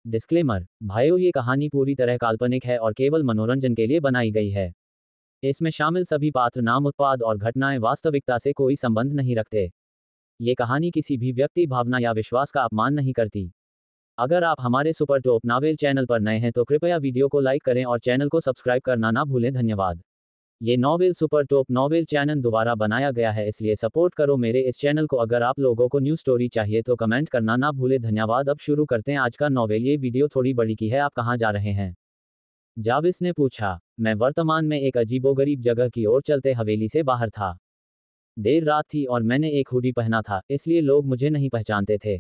Disclaimer, भाइयों, ये कहानी पूरी तरह काल्पनिक है और केवल मनोरंजन के लिए बनाई गई है। इसमें शामिल सभी पात्र, नाम, उत्पाद और घटनाएं वास्तविकता से कोई संबंध नहीं रखते। ये कहानी किसी भी व्यक्ति, भावना या विश्वास का अपमान नहीं करती। अगर आप हमारे सुपर टॉप नॉवेल चैनल पर नए हैं तो कृपया वीडियो को लाइक करें और चैनल को सब्सक्राइब करना ना भूलें। धन्यवाद। ये novel super top novel channel द्वारा बनाया गया है, इसलिए सपोर्ट करो मेरे इस चैनल को। अगर आप लोगों को न्यू स्टोरी चाहिए तो कमेंट करना ना भूले। धन्यवाद। अब शुरू करते हैं आज का नॉवेल। ये वीडियो थोड़ी बड़ी की है। आप कहाँ जा रहे हैं? जाविस ने पूछा। मैं वर्तमान में एक अजीबोगरीब जगह की ओर चलते हवेली से बाहर था। देर रात थी और मैंने एक हुडी पहना था, इसलिए लोग मुझे नहीं पहचानते थे।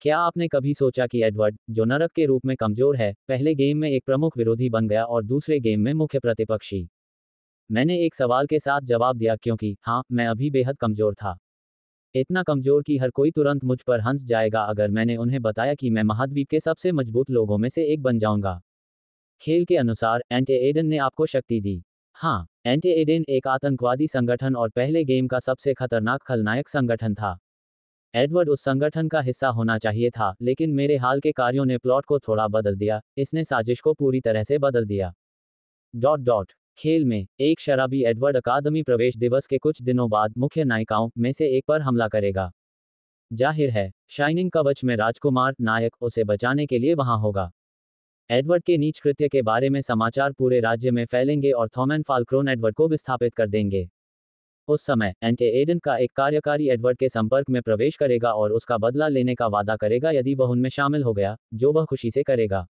क्या आपने कभी सोचा कि एडवर्ड, जो नरक के रूप में कमजोर है, पहले गेम में एक प्रमुख विरोधी बन गया और दूसरे गेम में मुख्य प्रतिपक्षी? मैंने एक सवाल के साथ जवाब दिया, क्योंकि हाँ, मैं अभी बेहद कमजोर था। इतना कमजोर कि हर कोई तुरंत मुझ पर हंस जाएगा अगर मैंने उन्हें बताया कि मैं महाद्वीप के सबसे मजबूत लोगों में से एक बन जाऊंगा। खेल के अनुसार एंटे एडन ने आपको शक्ति दी। हाँ, एंटे एडन एक आतंकवादी संगठन और पहले गेम का सबसे खतरनाक खलनायक संगठन था। एडवर्ड उस संगठन का हिस्सा होना चाहिए था, लेकिन मेरे हाल के कार्यों ने प्लॉट को थोड़ा बदल दिया। इसने साजिश को पूरी तरह से बदल दिया। डॉट डॉट खेल में, एक शराबी एडवर्ड अकादमी प्रवेश दिवस के कुछ दिनों बाद मुख्य नायिकाओं में से एक पर हमला करेगा। जाहिर है, शाइनिंग कवच में राजकुमार नायक उसे बचाने के लिए वहां होगा। एडवर्ड के नीच कृत्य के बारे में समाचार पूरे राज्य में फैलेंगे और थॉमन फाल्क्रोन एडवर्ड को विस्थापित कर देंगे। उस समय एंटे एडन का एक कार्यकारी एडवर्ड के संपर्क में प्रवेश करेगा और उसका बदला लेने का वादा करेगा यदि वह उनमें शामिल हो गया, जो वह खुशी से करेगा।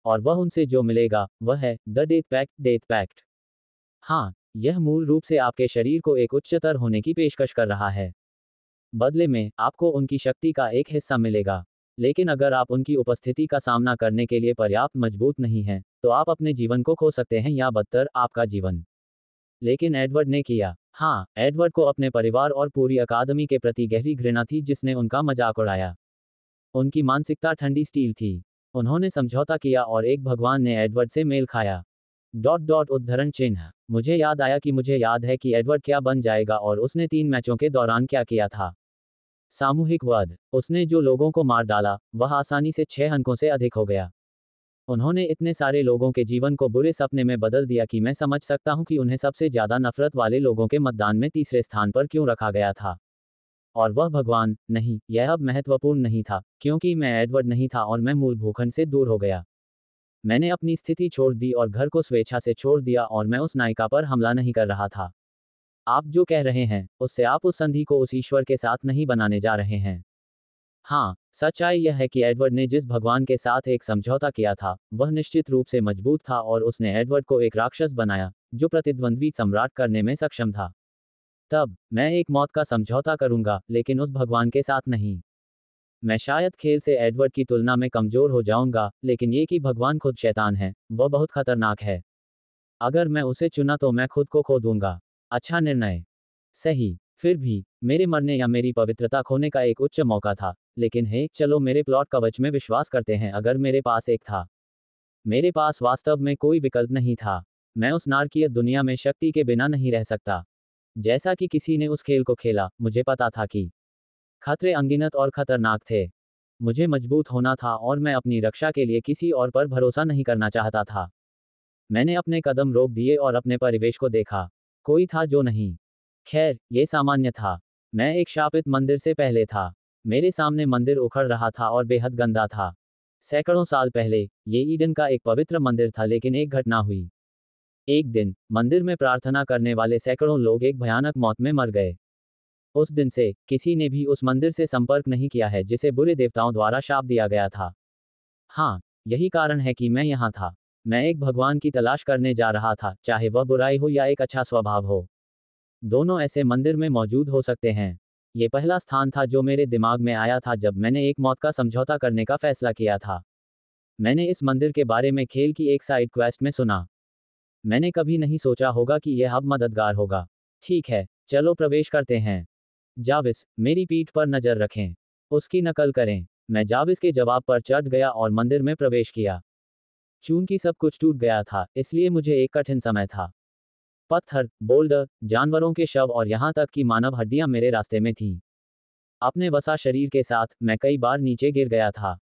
और वह उनसे जो मिलेगा वह है the death pact. Death pact, हाँ, यह मूल रूप से आपके शरीर को एक उच्चतर होने की पेशकश कर रहा है। बदले में आपको उनकी शक्ति का एक हिस्सा मिलेगा। लेकिन अगर आप उनकी उपस्थिति का सामना करने के लिए पर्याप्त मजबूत नहीं हैं, तो आप अपने जीवन को खो सकते हैं, या बदतर, आपका जीवन। लेकिन एडवर्ड ने किया। हाँ, एडवर्ड को अपने परिवार और पूरी अकादमी के प्रति गहरी घृणा थी जिसने उनका मजाक उड़ाया। उनकी मानसिकता ठंडी स्टील थी। उन्होंने समझौता किया और एक भगवान ने एडवर्ड से मेल खाया। डॉट डॉट उद्धरण चिन्ह। मुझे याद आया कि मुझे याद है कि एडवर्ड क्या बन जाएगा और उसने 3 मैचों के दौरान क्या किया था। सामूहिक वध। उसने जो लोगों को मार डाला, वह आसानी से 6 अंकों से अधिक हो गया। उन्होंने इतने सारे लोगों के जीवन को बुरे सपने में बदल दिया कि मैं समझ सकता हूं कि उन्हें सबसे ज्यादा नफरत वाले लोगों के मतदान में तीसरे स्थान पर क्यों रखा गया था। और वह भगवान नहीं, यह अब महत्वपूर्ण नहीं था, क्योंकि मैं एडवर्ड नहीं था और मैं मूल भूखंड से दूर हो गया। मैंने अपनी स्थिति छोड़ दी और घर को स्वेच्छा से छोड़ दिया और मैं उस नायिका पर हमला नहीं कर रहा था। आप जो कह रहे हैं, उससे आप उस संधि को उस ईश्वर के साथ नहीं बनाने जा रहे हैं। हाँ, सच्चाई यह है कि एडवर्ड ने जिस भगवान के साथ एक समझौता किया था, वह निश्चित रूप से मजबूत था और उसने एडवर्ड को एक राक्षस बनाया, जो प्रतिद्वंद्वी सम्राट करने में सक्षम था। तब मैं एक मौत का समझौता करूंगा, लेकिन उस भगवान के साथ नहीं। मैं शायद खेल से एडवर्ड की तुलना में कमजोर हो जाऊंगा, लेकिन ये कि भगवान खुद शैतान है, वह बहुत खतरनाक है। अगर मैं उसे चुना तो मैं खुद को खो दूंगा। अच्छा निर्णय। सही। फिर भी मेरे मरने या मेरी पवित्रता खोने का एक उच्च मौका था। लेकिन हे, चलो मेरे प्लॉट कवच में विश्वास करते हैं। अगर मेरे पास एक था, मेरे पास वास्तव में कोई विकल्प नहीं था। मैं उस नारकीय दुनिया में शक्ति के बिना नहीं रह सकता। जैसा कि किसी ने उस खेल को खेला, मुझे पता था कि खतरे अनगिनत और खतरनाक थे। मुझे मजबूत होना था और मैं अपनी रक्षा के लिए किसी और पर भरोसा नहीं करना चाहता था। मैंने अपने कदम रोक दिए और अपने परिवेश को देखा। कोई था जो नहीं। खैर, ये सामान्य था। मैं एक शापित मंदिर से पहले था। मेरे सामने मंदिर उखड़ रहा था और बेहद गंदा था। सैकड़ों साल पहले, ये ईडन का एक पवित्र मंदिर था, लेकिन एक घटना हुई। एक दिन, मंदिर में प्रार्थना करने वाले सैकड़ों लोग एक भयानक मौत में मर गए। उस दिन से, किसी ने भी उस मंदिर से संपर्क नहीं किया है जिसे बुरे देवताओं द्वारा शाप दिया गया था। हाँ, यही कारण है कि मैं यहाँ था। मैं एक भगवान की तलाश करने जा रहा था, चाहे वह बुराई हो या एक अच्छा स्वभाव हो। दोनों ऐसे मंदिर में मौजूद हो सकते हैं। ये पहला स्थान था जो मेरे दिमाग में आया था जब मैंने एक मौत का समझौता करने का फैसला किया था। मैंने इस मंदिर के बारे में खेल की एक साइड क्वेस्ट में सुना। मैंने कभी नहीं सोचा होगा कि यह अब मददगार होगा। ठीक है, चलो प्रवेश करते हैं। जाविस, मेरी पीठ पर नजर रखें। उसकी नकल करें। मैं जाविस के जवाब पर चढ़ गया और मंदिर में प्रवेश किया। चूंकि सब कुछ टूट गया था, इसलिए मुझे एक कठिन समय था। पत्थर, बोल्डर, जानवरों के शव और यहां तक कि मानव हड्डियां मेरे रास्ते में थीं। अपने वसा शरीर के साथ, मैं कई बार नीचे गिर गया था।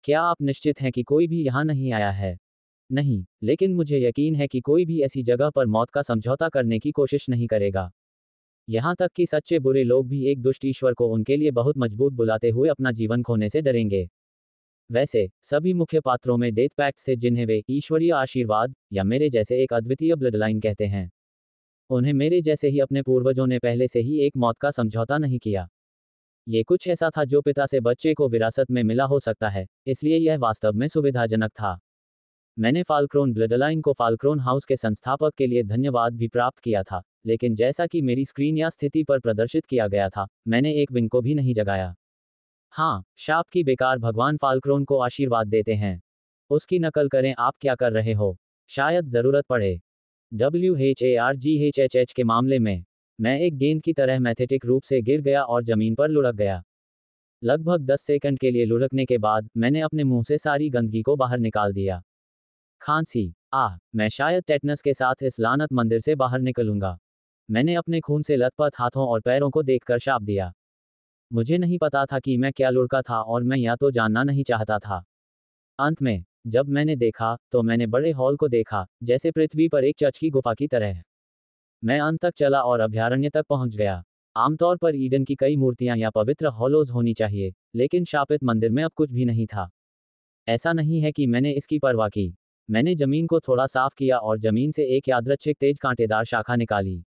क्या आप निश्चित हैं कि कोई भी यहाँ नहीं आया है? नहीं, लेकिन मुझे यकीन है कि कोई भी ऐसी जगह पर मौत का समझौता करने की कोशिश नहीं करेगा। यहाँ तक कि सच्चे बुरे लोग भी एक दुष्ट ईश्वर को उनके लिए बहुत मजबूत बुलाते हुए अपना जीवन खोने से डरेंगे। वैसे, सभी मुख्य पात्रों में डेथ पैक्ट्स थे जिन्हें वे ईश्वरीय आशीर्वाद या मेरे जैसे एक अद्वितीय ब्लडलाइन कहते हैं। उन्हें मेरे जैसे ही अपने पूर्वजों ने पहले से ही एक मौत का समझौता नहीं किया। ये कुछ ऐसा था जो पिता से बच्चे को विरासत में मिला हो सकता है, इसलिए यह वास्तव में सुविधाजनक था। मैंने फाल्क्रोन ब्लडलाइन को फाल्क्रोन हाउस के संस्थापक के लिए धन्यवाद भी प्राप्त किया था, लेकिन जैसा कि मेरी स्क्रीन या स्थिति पर प्रदर्शित किया गया था, मैंने एक विंग को भी नहीं जगाया। हाँ, शाप की बेकार भगवान फाल्क्रोन को आशीर्वाद देते हैं। उसकी नकल करें, आप क्या कर रहे हो? शायद जरूरत पड़े। WHARGHHH के मामले में, मैं एक गेंद की तरह मैथेटिक रूप से गिर गया और जमीन पर लुढ़क गया। लगभग 10 सेकंड के लिए लुढ़कने के बाद, मैंने अपने मुंह से सारी गंदगी को बाहर निकाल दिया। खांसी। मैं शायद टेटनस के साथ इस लानत मंदिर से बाहर निकलूंगा। मैंने अपने खून से लथपथ हाथों और पैरों को देखकर शाप दिया। मुझे नहीं पता था कि मैं क्या लुढ़का था और मैं या तो जानना नहीं चाहता था। अंत में, जब मैंने देखा, तो मैंने बड़े हॉल को देखा, जैसे पृथ्वी पर एक चर्च की गुफा की तरह। मैं अंत तक चला और अभयारण्य तक पहुंच गया। आमतौर पर ईडन की कई मूर्तियां या पवित्र हॉलोज होनी चाहिए, लेकिन शापित मंदिर में अब कुछ भी नहीं था। ऐसा नहीं है कि मैंने इसकी परवाह की। मैंने जमीन को थोड़ा साफ किया और जमीन से एक यादृच्छिक तेज कांटेदार शाखा निकाली।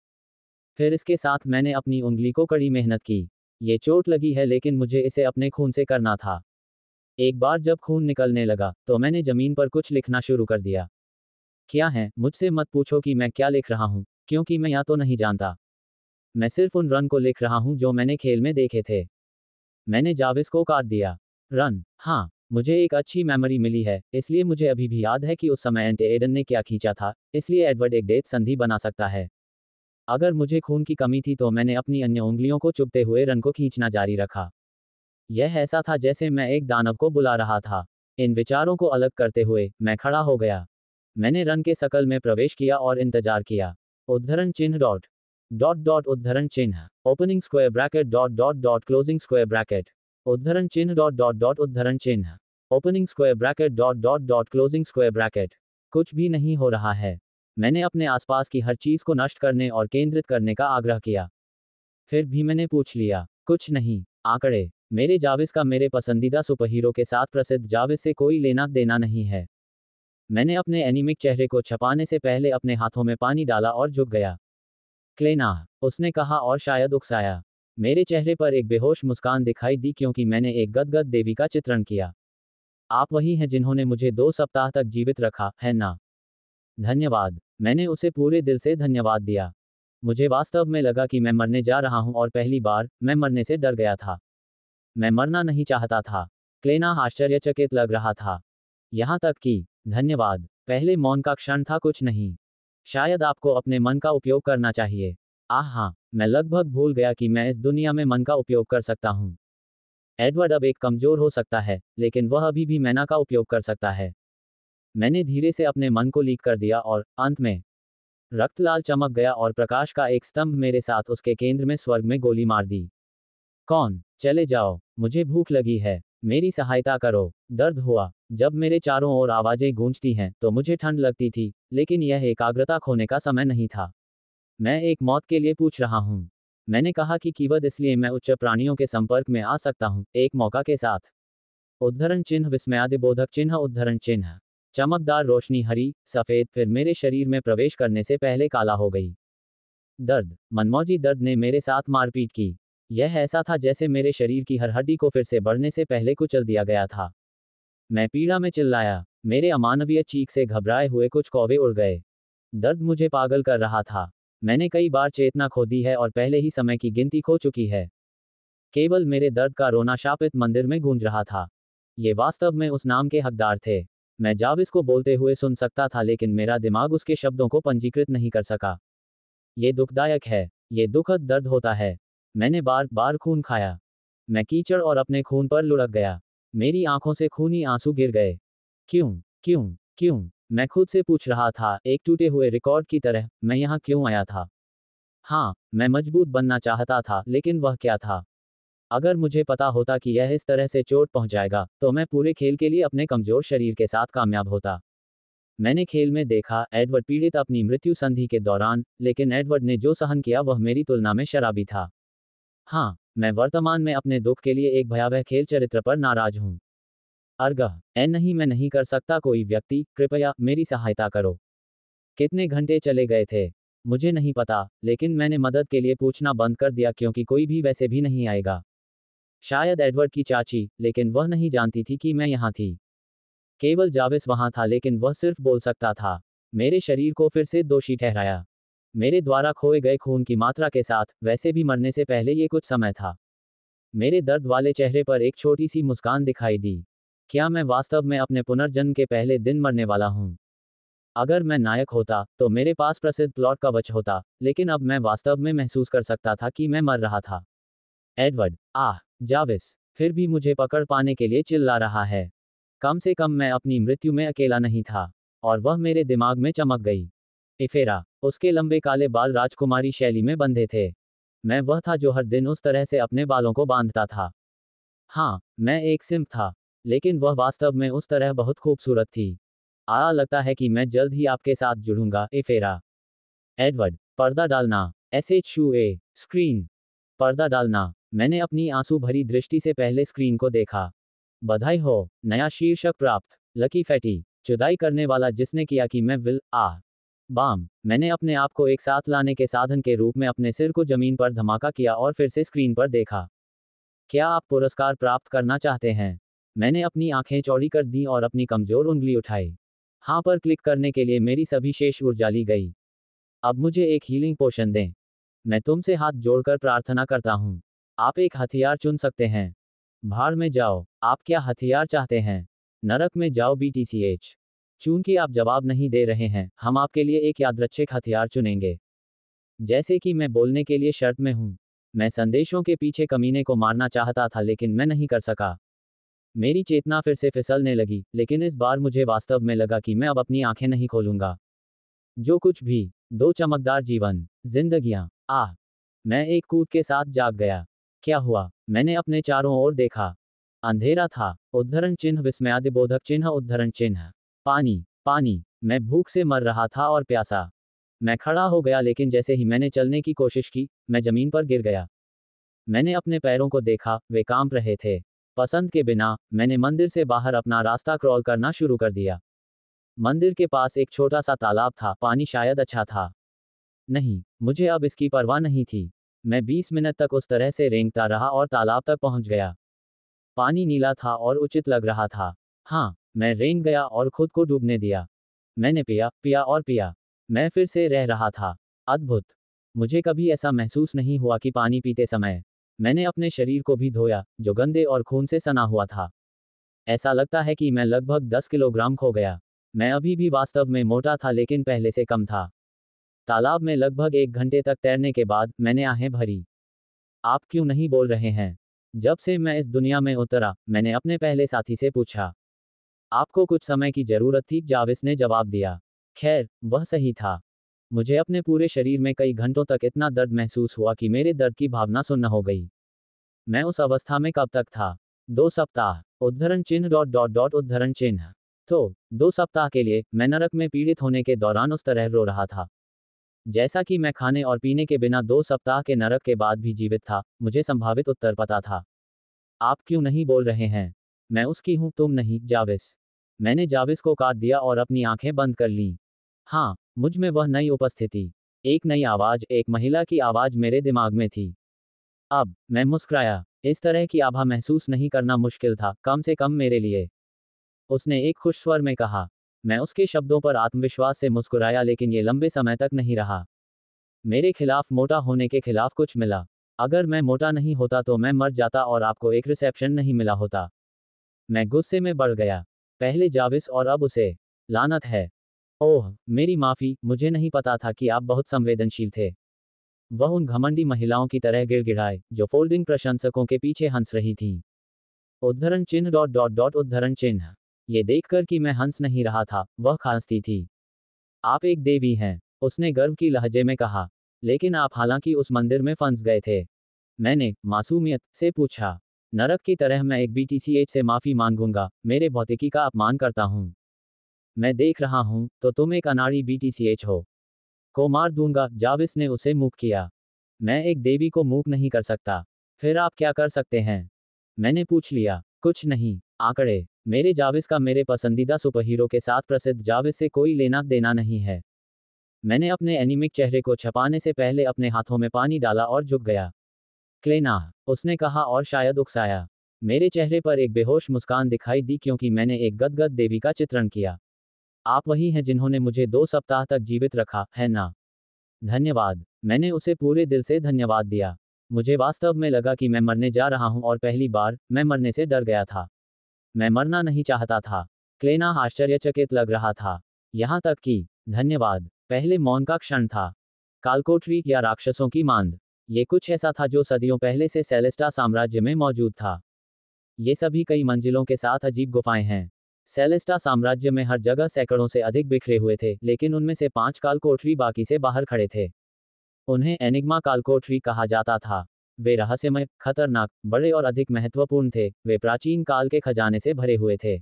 फिर इसके साथ मैंने अपनी उंगली को कड़ी मेहनत की। ये चोट लगी है, लेकिन मुझे इसे अपने खून से करना था। एक बार जब खून निकलने लगा, तो मैंने जमीन पर कुछ लिखना शुरू कर दिया। क्या है? मुझसे मत पूछो कि मैं क्या लिख रहा हूं, क्योंकि मैं या तो नहीं जानता। मैं सिर्फ उन रन को लिख रहा हूं जो मैंने खेल में देखे थे। मैंने जाविस को काट दिया। रन। हाँ, मुझे एक अच्छी मेमोरी मिली है, इसलिए मुझे अभी भी याद है कि उस समय एंटे एडन ने क्या खींचा था, इसलिए एडवर्ड एक डेथ संधि बना सकता है। अगर मुझे खून की कमी थी तो मैंने अपनी अन्य उंगलियों को चुभते हुए रन को खींचना जारी रखा। यह ऐसा था जैसे मैं एक दानव को बुला रहा था। इन विचारों को अलग करते हुए, मैं खड़ा हो गया। मैंने रन के सकल में प्रवेश किया और इंतजार किया। उद्धरण चिन्ह डॉट डॉट डॉट उद्धरण चिन्ह opening square bracket dot dot dot closing square bracket उद्धरण चिन्ह डॉट डॉट डॉट उद्धरण चिन्ह opening square bracket dot dot dot closing square bracket. कुछ भी नहीं हो रहा है। मैंने अपने आसपास की हर चीज को नष्ट करने और केंद्रित करने का आग्रह किया। फिर भी मैंने पूछ लिया, कुछ नहीं। आंकड़े। मेरे जाविस का मेरे पसंदीदा सुपरहीरो के साथ प्रसिद्ध जाविस से कोई लेना देना नहीं है। मैंने अपने एनीमिक चेहरे को छपाने से पहले अपने हाथों में पानी डाला और झुक गया। क्लेना, उसने कहा और शायद उकसाया। मेरे चेहरे पर एक बेहोश मुस्कान दिखाई दी क्योंकि मैंने एक गदगद देवी का चित्रण किया। आप वही हैं जिन्होंने मुझे 2 सप्ताह तक जीवित रखा, है ना? धन्यवाद। मैंने उसे पूरे दिल से धन्यवाद दिया। मुझे वास्तव में लगा कि मैं मरने जा रहा हूं और पहली बार, मैं मरने से डर गया था। मैं मरना नहीं चाहता था। क्लेना आश्चर्यचकित लग रहा था। यहां तक कि, धन्यवाद, पहले मौन का क्षण था, कुछ नहीं। शायद आपको अपने मन का उपयोग करना चाहिए। हाँ, मैं लगभग भूल गया कि मैं इस दुनिया में मन का उपयोग कर सकता हूं। एडवर्ड अब एक कमजोर हो सकता है, लेकिन वह अभी भी मैना का उपयोग कर सकता है। मैंने धीरे से अपने मन को लीक कर दिया और, अंत में, रक्त लाल चमक गया और प्रकाश का एक स्तंभ मेरे साथ उसके केंद्र में स्वर्ग में गोली मार दी। कौन? चले जाओ, मुझे भूख लगी है। मेरी सहायता करो। दर्द हुआ। जब मेरे चारों ओर आवाजें गूंजती हैं, तो मुझे ठंड लगती थी, लेकिन यह एकाग्रता खोने का समय नहीं था। मैं एक मौत के लिए पूछ रहा हूं। मैंने कहा कि कीवर्ड इसलिए मैं उच्च प्राणियों के संपर्क में आ सकता हूं, एक मौका के साथ। उद्धरण चिन्ह विस्मयादिबोधक चिन्ह उद्धरण चिन्ह चमकदार रोशनी हरी, सफेद, फिर मेरे शरीर में प्रवेश करने से पहले काला हो गई। दर्द, मनमौजी दर्द ने मेरे साथ मारपीट की। यह ऐसा था जैसे मेरे शरीर की हर हड्डी को फिर से बढ़ने से पहले कुचल दिया गया था। मैं पीड़ा में चिल्लाया। मेरे अमानवीय चीख से घबराए हुए कुछ कौवे उड़ गए। दर्द मुझे पागल कर रहा था। मैंने कई बार चेतना खो दी है और पहले ही समय की गिनती खो चुकी है। केवल मेरे दर्द का रोना शापित मंदिर में गूंज रहा था। ये वास्तव में उस नाम के हकदार थे। मैं जाविस को बोलते हुए सुन सकता था, लेकिन मेरा दिमाग उसके शब्दों को पंजीकृत नहीं कर सका। ये दुखदायक है। ये दुखद दर्द होता है। मैंने बार बार खून खाया। मैं कीचड़ और अपने खून पर लुढ़क गया। मेरी आंखों से खूनी आंसू गिर गए। क्यों? क्यों? क्यों? मैं खुद से पूछ रहा था, एक टूटे हुए रिकॉर्ड की तरह, मैं यहाँ क्यों आया था? हाँ, मैं मजबूत बनना चाहता था, लेकिन वह क्या था? अगर मुझे पता होता कि यह इस तरह से चोट पहुंचाएगा, तो मैं पूरे खेल के लिए अपने कमजोर शरीर के साथ कामयाब होता। मैंने खेल में देखा, एडवर्ड पीड़ित अपनी मृत्यु संधि के दौरान, लेकिन एडवर्ड ने जो सहन किया वह मेरी तुलना में शराबी था। हाँ, मैं वर्तमान में अपने दुख के लिए एक भयावह खेल चरित्र पर नाराज हूँ। अर्गह, नहीं, मैं नहीं कर सकता। कोई व्यक्ति, कृपया मेरी सहायता करो। कितने घंटे चले गए थे मुझे नहीं पता, लेकिन मैंने मदद के लिए पूछना बंद कर दिया क्योंकि कोई भी वैसे भी नहीं आएगा। शायद एडवर्ड की चाची, लेकिन वह नहीं जानती थी कि मैं यहाँ थी। केवल जाविस वहां था, लेकिन वह सिर्फ बोल सकता था। मेरे शरीर को फिर से दोषी ठहराया। मेरे द्वारा खोए गए खून की मात्रा के साथ, वैसे भी मरने से पहले ये कुछ समय था। मेरे दर्द वाले चेहरे पर एक छोटी सी मुस्कान दिखाई दी। क्या मैं वास्तव में अपने पुनर्जन्म के पहले दिन मरने वाला हूँ? अगर मैं नायक होता, तो मेरे पास प्रसिद्ध प्लॉट कवच होता, लेकिन अब मैं वास्तव में महसूस कर सकता था कि मैं मर रहा था। एडवर्ड, जाविस, फिर भी मुझे पकड़ पाने के लिए चिल्ला रहा है। कम से कम मैं अपनी मृत्यु में अकेला नहीं था। और वह मेरे दिमाग में चमक गई। इफेरा, उसके लंबे काले बाल राजकुमारी शैली में बंधे थे। मैं वह था जो हर दिन उस तरह से अपने बालों को बांधता था। हाँ, मैं एक सिम्प था, लेकिन वह वास्तव में उस तरह बहुत खूबसूरत थी। लगता है कि मैं जल्द ही आपके साथ जुड़ूंगा, इफेरा। एडवर्ड, पर्दा डालना। SHUA, screen. पर्दा डालना। मैंने अपनी आंसू भरी दृष्टि से पहले स्क्रीन को देखा। बधाई हो, नया शीर्षक प्राप्त। लकी फैटी, जुदाई करने वाला जिसने किया कि मैं बाम। मैंने अपने आप को एक साथ लाने के साधन के रूप में अपने सिर को जमीन पर धमाका किया और फिर से स्क्रीन पर देखा। क्या आप पुरस्कार प्राप्त करना चाहते हैं? मैंने अपनी आंखें चौड़ी कर दी और अपनी कमजोर उंगली उठाई। हाँ पर क्लिक करने के लिए मेरी सभी शेष ऊर्जा ली गई। अब मुझे एक हीलिंग पोशन दें। मैं तुमसे हाथ जोड़कर प्रार्थना करता हूँ। आप एक हथियार चुन सकते हैं। भाड़ में जाओ। आप क्या हथियार चाहते हैं? नरक में जाओ BTCH। चूंकि आप जवाब नहीं दे रहे हैं, हम आपके लिए एक यादृच्छिक हथियार चुनेंगे। जैसे कि मैं बोलने के लिए शर्त में हूं। मैं संदेशों के पीछे कमीने को मारना चाहता था, लेकिन मैं नहीं कर सका। मेरी चेतना फिर से फिसलने लगी, लेकिन इस बार मुझे वास्तव में लगा कि मैं अब अपनी आंखें नहीं खोलूंगा। जो कुछ भी, 2 चमकदार जीवन, जिंदगियां। मैं एक कूद के साथ जाग गया। क्या हुआ? मैंने अपने चारों ओर देखा। अंधेरा था। उद्धरण चिन्ह, विस्मयादिबोधक चिन्ह, उद्धरण चिन्ह। पानी, पानी। मैं भूख से मर रहा था और प्यासा। मैं खड़ा हो गया, लेकिन जैसे ही मैंने चलने की कोशिश की, मैं जमीन पर गिर गया। मैंने अपने पैरों को देखा, वे कांप रहे थे। पसंद के बिना, मैंने मंदिर से बाहर अपना रास्ता क्रॉल करना शुरू कर दिया। मंदिर के पास एक छोटा सा तालाब था, पानी शायद अच्छा था। नहीं, मुझे अब इसकी परवाह नहीं थी। मैं 20 मिनट तक उस तरह से रेंगता रहा और तालाब तक पहुंच गया। पानी नीला था और उचित लग रहा था। हाँ, मैं रेंग गया और खुद को डूबने दिया। मैंने पिया, पिया और पिया। मैं फिर से रह रहा था। अद्भुत। मुझे कभी ऐसा महसूस नहीं हुआ कि पानी पीते समय मैंने अपने शरीर को भी धोया, जो गंदे और खून से सना हुआ था। ऐसा लगता है कि मैं लगभग 10 किलोग्राम खो गया। मैं अभी भी वास्तव में मोटा था, लेकिन पहले से कम था। तालाब में लगभग 1 घंटे तक तैरने के बाद, मैंने आहें भरी। आप क्यों नहीं बोल रहे हैं? जब से मैं इस दुनिया में उतरा, मैंने अपने पहले साथी से पूछा। आपको कुछ समय की जरूरत थी, जाविस ने जवाब दिया। खैर, वह सही था। मुझे अपने पूरे शरीर में कई घंटों तक इतना दर्द महसूस हुआ कि मेरे दर्द की भावना सुन्न हो गई। मैं उस अवस्था में कब तक था? 2 सप्ताह। उद्धरण चिन्ह डॉट डॉट डॉट उद्धरण चिन्ह। तो 2 सप्ताह के लिए, मैं नरक में पीड़ित होने के दौरान उस तरह रो रहा था। जैसा कि मैं खाने और पीने के बिना 2 सप्ताह के नरक के बाद भी जीवित था, मुझे संभावित उत्तर पता था। आप क्यों नहीं बोल रहे हैं? मैं उसकी हूं, तुम नहीं, जाविस। मैंने जाविस को काट दिया और अपनी आंखें बंद कर लीं। हाँ, मुझ में वह नई उपस्थिति, एक नई आवाज, एक महिला की आवाज मेरे दिमाग में थी। अब, मैं मुस्कुराया। इस तरह की आभा महसूस नहीं करना मुश्किल था, कम से कम मेरे लिए। उसने एक खुश स्वर में कहा। मैं उसके शब्दों पर आत्मविश्वास से मुस्कुराया, लेकिन ये लंबे समय तक नहीं रहा। मेरे खिलाफ मोटा होने के खिलाफ कुछ मिला। अगर मैं मोटा नहीं होता तो मैं मर जाता और आपको एक रिसेप्शन नहीं मिला होता। मैं गुस्से में बढ़ गया। पहले जाविस और अब उसे। लानत है। ओह, मेरी माफी, मुझे नहीं पता था कि आप बहुत संवेदनशील थे। वह उन घमंडी महिलाओं की तरह गिड़गिड़ाए, जो फोल्डिंग प्रशंसकों के पीछे हंस रही थीं। उद्धरण चिन्ह डॉट डॉट डॉट उद्धरण चिन्ह। ये देखकर कि मैं हंस नहीं रहा था, वह खांसती थी। आप एक देवी हैं, उसने गर्व की लहजे में कहा। लेकिन आप हालांकि उस मंदिर में फंस गए थे। मैंने मासूमियत से पूछा। नरक की तरह मैं एक BTCH से माफी मांगूंगा, मेरे भौतिकी का अपमान करता हूँ। मैं देख रहा हूँ तो तुम एक अनाड़ी BTCH हो। को मार दूंगा, जाविस ने उसे मूक किया। मैं एक देवी को मूक नहीं कर सकता। फिर आप क्या कर सकते हैं? मैंने पूछ लिया। कुछ नहीं। आंकड़े। मेरे जाविस का मेरे पसंदीदा सुपरहीरो के साथ प्रसिद्ध जाविस से कोई लेना देना नहीं है। मैंने अपने एनीमिक चेहरे को छपाने से पहले अपने हाथों में पानी डाला और झुक गया। क्लेना, उसने कहा और शायद उकसाया। मेरे चेहरे पर एक बेहोश मुस्कान दिखाई दी क्योंकि मैंने एक गदगद देवी का चित्रण किया। आप वही हैं जिन्होंने मुझे 2 सप्ताह तक जीवित रखा, है ना? धन्यवाद। मैंने उसे पूरे दिल से धन्यवाद दिया। मुझे वास्तव में लगा कि मैं मरने जा रहा हूं और पहली बार, मैं मरने से डर गया था। मैं मरना नहीं चाहता था। क्लेना आश्चर्यचकित लग रहा था। यहां तक कि, धन्यवाद, पहले मौन का क्षण था। कालकोठरी या राक्षसों की मांद। ये कुछ ऐसा था जो सदियों पहले से सेलेस्टा साम्राज्य में मौजूद था। ये सभी कई मंजिलों के साथ अजीब गुफाएं हैं। सेलेस्टा साम्राज्य में हर जगह सैकड़ों से अधिक बिखरे हुए थे, लेकिन उनमें से 5 कालकोठरी बाकी से बाहर खड़े थे। उन्हें एनिग्मा कालकोठरी कहा जाता था। वे रहस्यमय, खतरनाक, बड़े और अधिक महत्वपूर्ण थे। वे प्राचीन काल के खजाने से भरे हुए थे।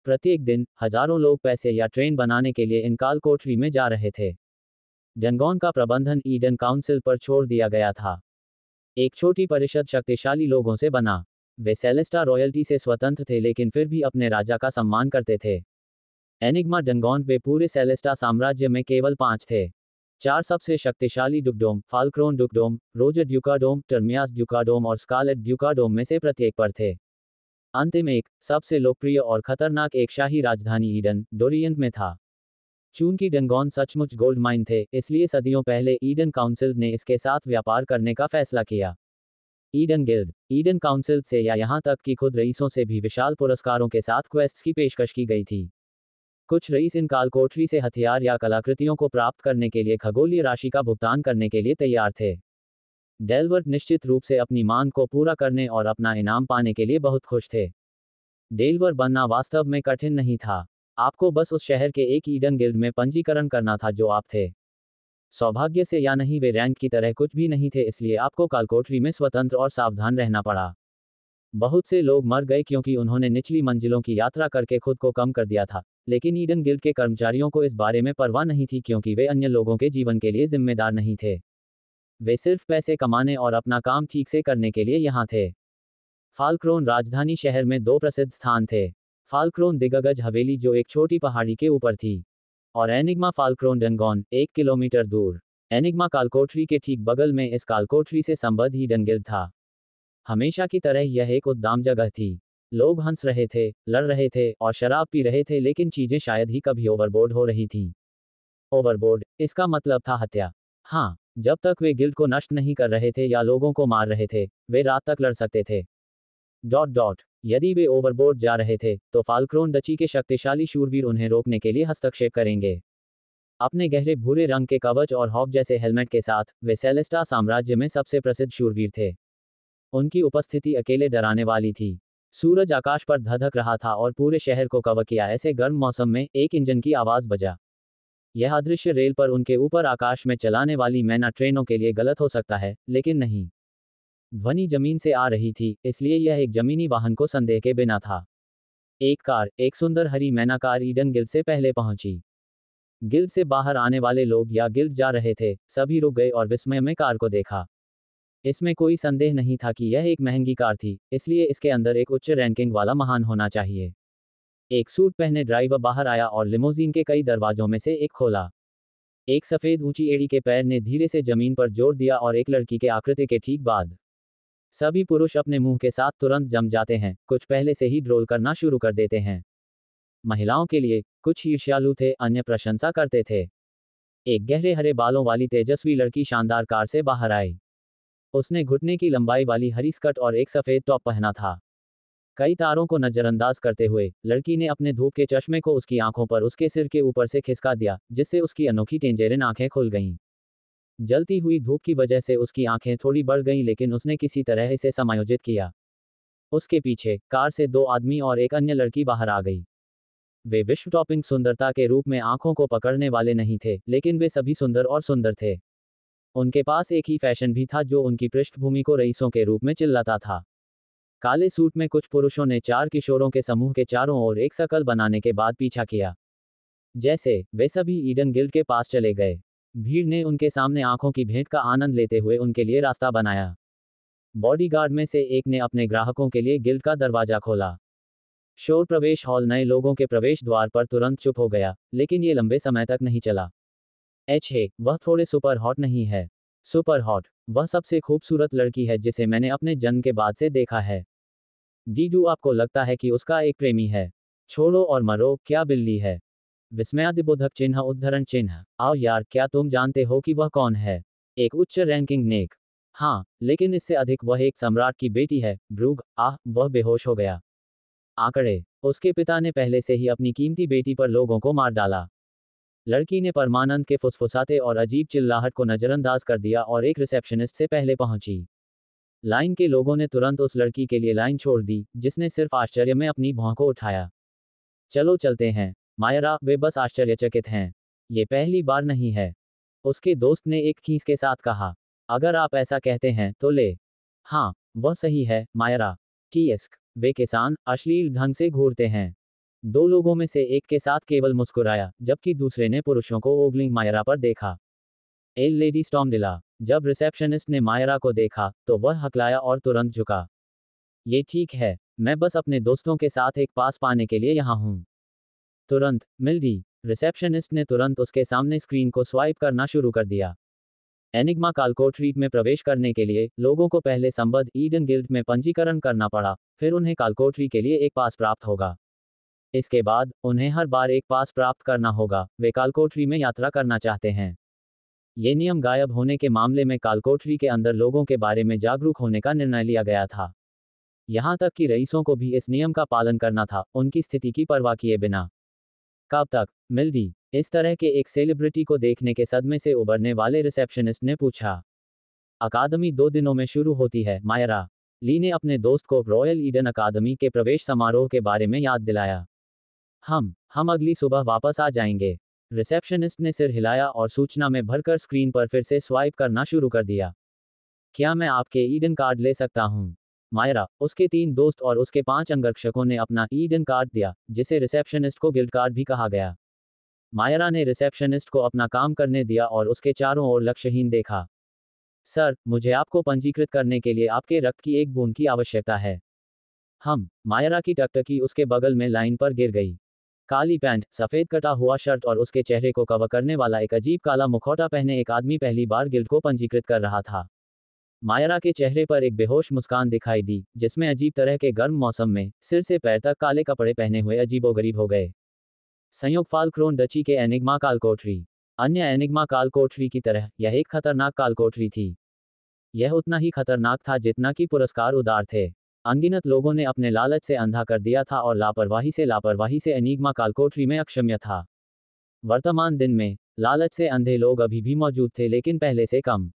प्रत्येक दिन हजारों लोग पैसे या ट्रेन बनाने के लिए इन कालकोठरी में जा रहे थे। डंगोन का प्रबंधन ईडन काउंसिल पर छोड़ दिया गया था। एक छोटी परिषद शक्तिशाली लोगों से बना। वे सेलेस्टा रॉयल्टी से स्वतंत्र थे लेकिन फिर भी अपने राजा का सम्मान करते थे। एनिग्मा डंगोन वे पूरे सेलेस्टा साम्राज्य में केवल 5 थे। 4 सबसे शक्तिशाली डुकडोम, फाल्क्रोन डुकडोम, रोजर ड्यूकाडोम, टर्मियास ड्यूकाडोम और स्कारलेट ड्यूकाडोम में से प्रत्येक पर थे। अंतिम एक, सबसे लोकप्रिय और खतरनाक एक शाही राजधानी ईडन, डोरियंट में था। चूंकि डंगोन सचमुच गोल्ड माइन थे, इसलिए सदियों पहले ईडन काउंसिल ने इसके साथ व्यापार करने का फैसला किया। ईडन गिल्ड, ईडन काउंसिल से या यहां तक कि खुद रईसों से भी विशाल पुरस्कारों के साथ क्वेस्ट्स की पेशकश की गई थी। कुछ रईस इन कालकोठरी से हथियार या कलाकृतियों को प्राप्त करने के लिए खगोलीय राशि का भुगतान करने के लिए तैयार थे। डेल्वर्ट निश्चित रूप से अपनी मांग को पूरा करने और अपना इनाम पाने के लिए बहुत खुश थे। डेल्वर बनना वास्तव में कठिन नहीं था। आपको बस उस शहर के एक ईडन गिल्ड में पंजीकरण करना था जो आप थे। सौभाग्य से या नहीं वे रैंक की तरह कुछ भी नहीं थे, इसलिए आपको कालकोठरी में स्वतंत्र और सावधान रहना पड़ा। बहुत से लोग मर गए क्योंकि उन्होंने निचली मंजिलों की यात्रा करके खुद को कम कर दिया था, लेकिन ईडन गिल्ड के कर्मचारियों को इस बारे में परवाह नहीं थी क्योंकि वे अन्य लोगों के जीवन के लिए जिम्मेदार नहीं थे। वे सिर्फ पैसे कमाने और अपना काम ठीक से करने के लिए यहाँ थे। फाल्क्रोन राजधानी शहर में 2 प्रसिद्ध स्थान थे। फाल्क्रोन दिग्गज हवेली जो एक छोटी पहाड़ी के ऊपर थी, और एनिग्मा फाल्क्रोन डंगोन, 1 किलोमीटर दूर। एनिग्मा कालकोठरी के ठीक बगल में इस कालकोठरी से संबद्ध ईडन गिल्ड था। हमेशा की तरह यह एक उद्दाम जगह थी। लोग हंस रहे थे, लड़ रहे थे और शराब पी रहे थे, लेकिन चीजें शायद ही कभी ओवरबोर्ड हो रही थीं। ओवरबोर्ड, इसका मतलब था हत्या। हाँ, जब तक वे गिल्ड को नष्ट नहीं कर रहे थे या लोगों को मार रहे थे, वे रात तक लड़ सकते थे। डॉट डॉट यदि वे ओवरबोर्ड जा रहे थे, तो फाल्क्रोन डची के शक्तिशाली शूरवीर उन्हें रोकने के लिए हस्तक्षेप करेंगे। अपने गहरे भूरे रंग के कवच और हॉक जैसे हेलमेट के साथ, वे सेलेस्टा साम्राज्य में सबसे प्रसिद्ध शूरवीर थे। उनकी उपस्थिति अकेले डराने वाली थी। सूरज आकाश पर धधक रहा था और पूरे शहर को कवर किया। ऐसे गर्म मौसम में एक इंजन की आवाज बजा। यह अदृश्य रेल पर उनके ऊपर आकाश में चलाने वाली मैना ट्रेनों के लिए गलत हो सकता है, लेकिन नहीं। ध्वनि जमीन से आ रही थी, इसलिए यह एक जमीनी वाहन को संदेह के बिना था। एक कार, एक सुंदर हरी मैना कार ईडन गिल्ड से पहले पहुंची। गिल्ड से बाहर आने वाले लोग या गिल्ड जा रहे थे, सभी रुक गए और विस्मय में कार को देखा। इसमें कोई संदेह नहीं था कि यह एक महंगी कार थी, इसलिए इसके अंदर एक उच्च रैंकिंग वाला महान होना चाहिए। एक सूट पहने ड्राइवर बाहर आया और लिमोजीन के कई दरवाजों में से एक खोला। एक सफेद ऊंची एड़ी के पैर ने धीरे से जमीन पर जोर दिया और एक लड़की के आकृति के ठीक बाद। सभी पुरुष अपने मुंह के साथ तुरंत जम जाते हैं, कुछ पहले से ही ड्रोल करना शुरू कर देते हैं। महिलाओं के लिए, कुछ ईर्ष्यालु थे, अन्य प्रशंसा करते थे। एक गहरे हरे बालों वाली तेजस्वी लड़की शानदार कार से बाहर आई। उसने घुटने की लंबाई वाली हरी स्कर्ट और एक सफेद टॉप पहना था। कई तारों को नजरअंदाज करते हुए, लड़की ने अपने धूप के चश्मे को उसकी आंखों पर उसके सिर के ऊपर से खिसका दिया, जिससे उसकी अनोखी टेंजेरिन आंखें खुल गईं। जलती हुई धूप की वजह से उसकी आंखें थोड़ी बढ़ गईं, लेकिन उसने किसी तरह इसे समायोजित किया। उसके पीछे कार से 2 आदमी और एक अन्य लड़की बाहर आ गई। वे विश्व टॉपिंग सुंदरता के रूप में आंखों को पकड़ने वाले नहीं थे, लेकिन वे सभी सुंदर और सुंदर थे। उनके पास एक ही फैशन भी था जो उनकी पृष्ठभूमि को रईसों के रूप में चिल्लाता था। काले सूट में कुछ पुरुषों ने 4 किशोरों के समूह के चारों ओर एक सर्कल बनाने के बाद पीछा किया। जैसे वे सभी ईडन गिल्ड के पास चले गए। भीड़ ने उनके सामने आंखों की भेंट का आनंद लेते हुए उनके लिए रास्ता बनाया। बॉडीगार्ड में से एक ने अपने ग्राहकों के लिए गिल्ड का दरवाजा खोला। शोर प्रवेश हॉल नए लोगों के प्रवेश द्वार पर तुरंत चुप हो गया, लेकिन ये लंबे समय तक नहीं चला। है, वह थोड़े सुपर हॉट नहीं है। सुपर हॉट, वह सबसे खूबसूरत लड़की है जिसे मैंने अपने जन्म के बाद से देखा है। डीडू आपको लगता है कि उसका एक प्रेमी है? छोड़ो और मरो, क्या बिल्ली है? विस्मयादिबोधक चिन्ह उद्धरण चिन्ह। आओ यार, क्या तुम जानते हो कि वह कौन है? एक उच्च रैंकिंग नेक। हाँ, लेकिन इससे अधिक वह एक सम्राट की बेटी है। ब्रूग, वह बेहोश हो गया। आंकड़े, उसके पिता ने पहले से ही अपनी कीमती बेटी पर लोगों को मार डाला। लड़की ने परमानंद के फुसफुसाते और अजीब चिल्लाहट को नजरअंदाज कर दिया और एक रिसेप्शनिस्ट से पहले पहुंची। लाइन के लोगों ने तुरंत उस लड़की के लिए लाइन छोड़ दी, जिसने सिर्फ आश्चर्य में अपनी भौं को उठाया। चलो चलते हैं, मायरा, वे बस आश्चर्यचकित हैं। ये पहली बार नहीं है, उसके दोस्त ने एक खींच के साथ कहा। अगर आप ऐसा कहते हैं तो ले। हाँ, वह सही है, मायरा। टीएस्क, वे किसान अश्लील ढंग से घूरते हैं। 2 लोगों में से एक के साथ केवल मुस्कुराया, जबकि दूसरे ने पुरुषों को ओगलिंग मायरा पर देखा। एल लेडी स्टॉर्मडिला, जब रिसेप्शनिस्ट ने मायरा को देखा, तो वह हकलाया और तुरंत झुका। ये ठीक है, मैं बस अपने दोस्तों के साथ एक पास पाने के लिए यहाँ हूँ। तुरंत, मिल्डी। रिसेप्शनिस्ट ने तुरंत उसके सामने स्क्रीन को स्वाइप करना शुरू कर दिया। एनिग्मा कालकोट्रीट में प्रवेश करने के लिए लोगों को पहले संबद्ध ईडन गिल्ड में पंजीकरण करना पड़ा, फिर उन्हें कालकोट्री के लिए एक पास प्राप्त होगा। इसके बाद उन्हें हर बार एक पास प्राप्त करना होगा वे कालकोठरी में यात्रा करना चाहते हैं। ये नियम गायब होने के मामले में कालकोठरी के अंदर लोगों के बारे में जागरूक होने का निर्णय लिया गया था। यहां तक कि रईसों को भी इस नियम का पालन करना था, उनकी स्थिति की परवाह किए बिना। कब तक, मिल्डी? इस तरह के एक सेलिब्रिटी को देखने के सदमे से उबरने वाले रिसेप्शनिस्ट ने पूछा। अकादमी 2 दिनों में शुरू होती है, मायरा। ली ने अपने दोस्त को रॉयल ईडन अकादमी के प्रवेश समारोह के बारे में याद दिलाया। हम अगली सुबह वापस आ जाएंगे। रिसेप्शनिस्ट ने सिर हिलाया और सूचना में भरकर स्क्रीन पर फिर से स्वाइप करना शुरू कर दिया। क्या मैं आपके ईडन कार्ड ले सकता हूँ? मायरा, उसके 3 दोस्त और उसके 5 अंगरक्षकों ने अपना ईडन कार्ड दिया, जिसे रिसेप्शनिस्ट को गिल्ड कार्ड भी कहा गया। मायरा ने रिसेप्शनिस्ट को अपना काम करने दिया और उसके चारों ओर लक्ष्यहीन देखा। सर, मुझे आपको पंजीकृत करने के लिए आपके रक्त की एक बूंद की आवश्यकता है। मायरा की टकटकी उसके बगल में लाइन पर गिर गई। काली पैंट, सफेद कटा हुआ शर्ट और उसके चेहरे को कवर करने वाला एक अजीब काला मुखौटा पहने एक आदमी पहली बार गिल्ड को पंजीकृत कर रहा था। मायरा के चेहरे पर एक बेहोश मुस्कान दिखाई दी, जिसमें अजीब तरह के गर्म मौसम में सिर से पैर तक काले कपड़े पहने हुए अजीबोगरीब हो गए। संयोग फाल्क्रोन डची के एनिग्मा कालकोठरी। अन्य एनिग्मा कालकोठरी की तरह यह एक खतरनाक कालकोठरी थी। यह उतना ही खतरनाक था जितना कि पुरस्कार उदार थे। अनगिनत लोगों ने अपने लालच से अंधा कर दिया था और लापरवाही से एनिग्मा कालकोठरी में अक्षम्य था। वर्तमान दिन में लालच से अंधे लोग अभी भी मौजूद थे, लेकिन पहले से कम।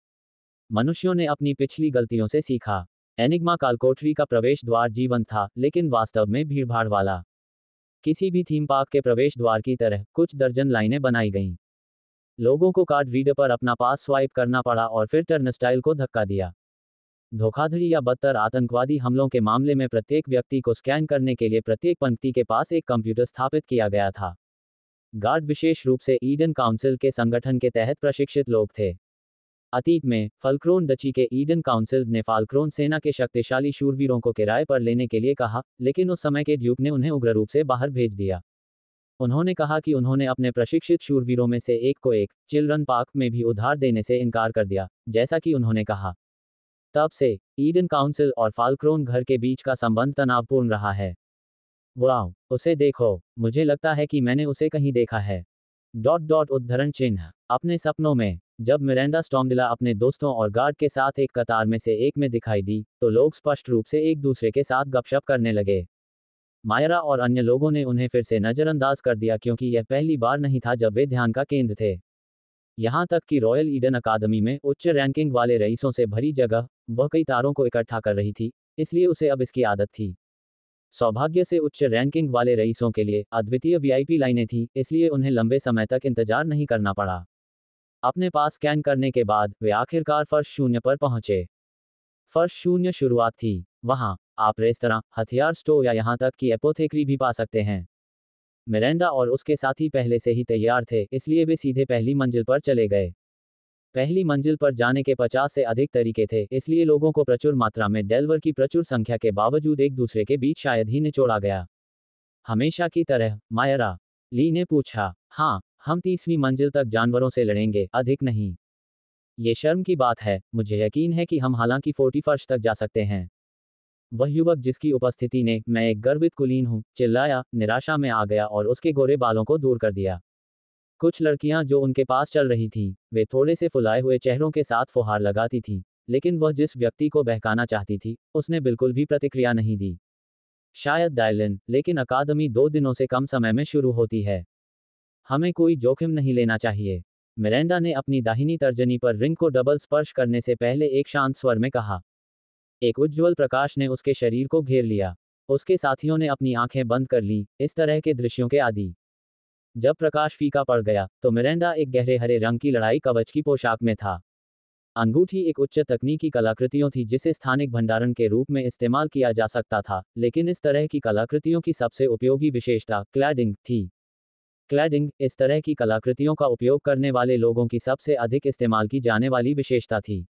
मनुष्यों ने अपनी पिछली गलतियों से सीखा। एनिग्मा कालकोठरी का प्रवेश द्वार जीवंत था, लेकिन वास्तव में भीड़भाड़ वाला। किसी भी थीम पार्क के प्रवेश द्वार की तरह कुछ दर्जन लाइनें बनाई गईं। लोगों को कार्ड रीडर पर अपना पास स्वाइप करना पड़ा और फिर टर्नस्टाइल को धक्का दिया। धोखाधड़ी या बदतर आतंकवादी हमलों के मामले में प्रत्येक व्यक्ति को स्कैन करने के लिए प्रत्येक पंक्ति के पास एक कंप्यूटर स्थापित किया गया था। गार्ड विशेष रूप से ईडन काउंसिल के संगठन के तहत प्रशिक्षित लोग थे। अतीत में फाल्क्रोन डची के ईडन काउंसिल ने फाल्क्रोन सेना के शक्तिशाली शूरवीरों को किराए पर लेने के लिए कहा, लेकिन उस समय के ड्यूक ने उन्हें उग्र रूप से बाहर भेज दिया। उन्होंने कहा कि उन्होंने अपने प्रशिक्षित शूरवीरों में से एक को एक चिल्ड्रन पार्क में भी उधार देने से इनकार कर दिया, जैसा कि उन्होंने कहा। तब से ईडन काउंसिल और फाल्क्रोन घर के बीच का संबंध तनावपूर्ण रहा है। वाह, उसे देखो, मुझे लगता है कि मैंने उसे कहीं देखा है। उद्धरण चिन्ह। अपने सपनों में जब मिरांडा स्टॉर्मडिला अपने दोस्तों और गार्ड के साथ एक कतार में से एक में दिखाई दी, तो लोग स्पष्ट रूप से एक दूसरे के साथ गपशप करने लगे। मायरा और अन्य लोगों ने उन्हें फिर से नजरअंदाज कर दिया, क्योंकि यह पहली बार नहीं था जब वे ध्यान का केंद्र थे। यहां तक कि रॉयल ईडन अकादमी में उच्च रैंकिंग वाले रईसों से भरी जगह वह कई तारों को इकट्ठा कर रही थी, इसलिए उसे अब इसकी आदत थी। सौभाग्य से उच्च रैंकिंग वाले रईसों के लिए अद्वितीय वीआईपी लाइनें थीं, इसलिए उन्हें लंबे समय तक इंतजार नहीं करना पड़ा। अपने पास स्कैन करने के बाद वे आखिरकार फर्श शून्य पर पहुंचे। फर्श शून्य शुरुआत थी। वहां आप रेस्तरां, हथियार स्टोर या यहां तक कि एपोथेक्री भी पा सकते हैं। मिरांडा और उसके साथी पहले से ही तैयार थे, इसलिए वे सीधे पहली मंजिल पर चले गए। पहली मंजिल पर जाने के 50 से अधिक तरीके थे, इसलिए लोगों को प्रचुर मात्रा में डेल्वर की प्रचुर संख्या के बावजूद एक दूसरे के बीच शायद ही निचोड़ा गया। हमेशा की तरह, मायरा, ली ने पूछा। हाँ, हम 30वीं मंजिल तक जानवरों से लड़ेंगे, अधिक नहीं। ये शर्म की बात है, मुझे यकीन है कि हम हालांकि 40 फर्श तक जा सकते हैं। वह युवक जिसकी उपस्थिति ने मैं एक गर्वित कुलीन हूं चिल्लाया, निराशा में आ गया और उसके गोरे बालों को दूर कर दिया। कुछ लड़कियां जो उनके पास चल रही थीं, वे थोड़े से फुलाए हुए चेहरों के साथ फुहार लगाती थीं, लेकिन वह जिस व्यक्ति को बहकाना चाहती थी, उसने बिल्कुल भी प्रतिक्रिया नहीं दी। शायद डायलन, लेकिन अकादमी 2 दिनों से कम समय में शुरू होती है। हमें कोई जोखिम नहीं लेना चाहिए। मिरांडा ने अपनी दाहिनी तर्जनी पर रिंग को डबल स्पर्श करने से पहले एक शांत स्वर में कहा। एक उज्ज्वल प्रकाश ने उसके शरीर को घेर लिया। उसके साथियों ने अपनी आंखें बंद कर लीं, इस तरह के दृश्यों के आदी। जब प्रकाश फीका पड़ गया, तो मिरांडा एक गहरे हरे रंग की लड़ाई कवच की पोशाक में था। अंगूठी एक उच्च तकनीकी कलाकृतियों थी जिसे स्थानिक भंडारण के रूप में इस्तेमाल किया जा सकता था, लेकिन इस तरह की कलाकृतियों की सबसे उपयोगी विशेषता क्लैडिंग थी। क्लैडिंग इस तरह की कलाकृतियों का उपयोग करने वाले लोगों की सबसे अधिक इस्तेमाल की जाने वाली विशेषता थी।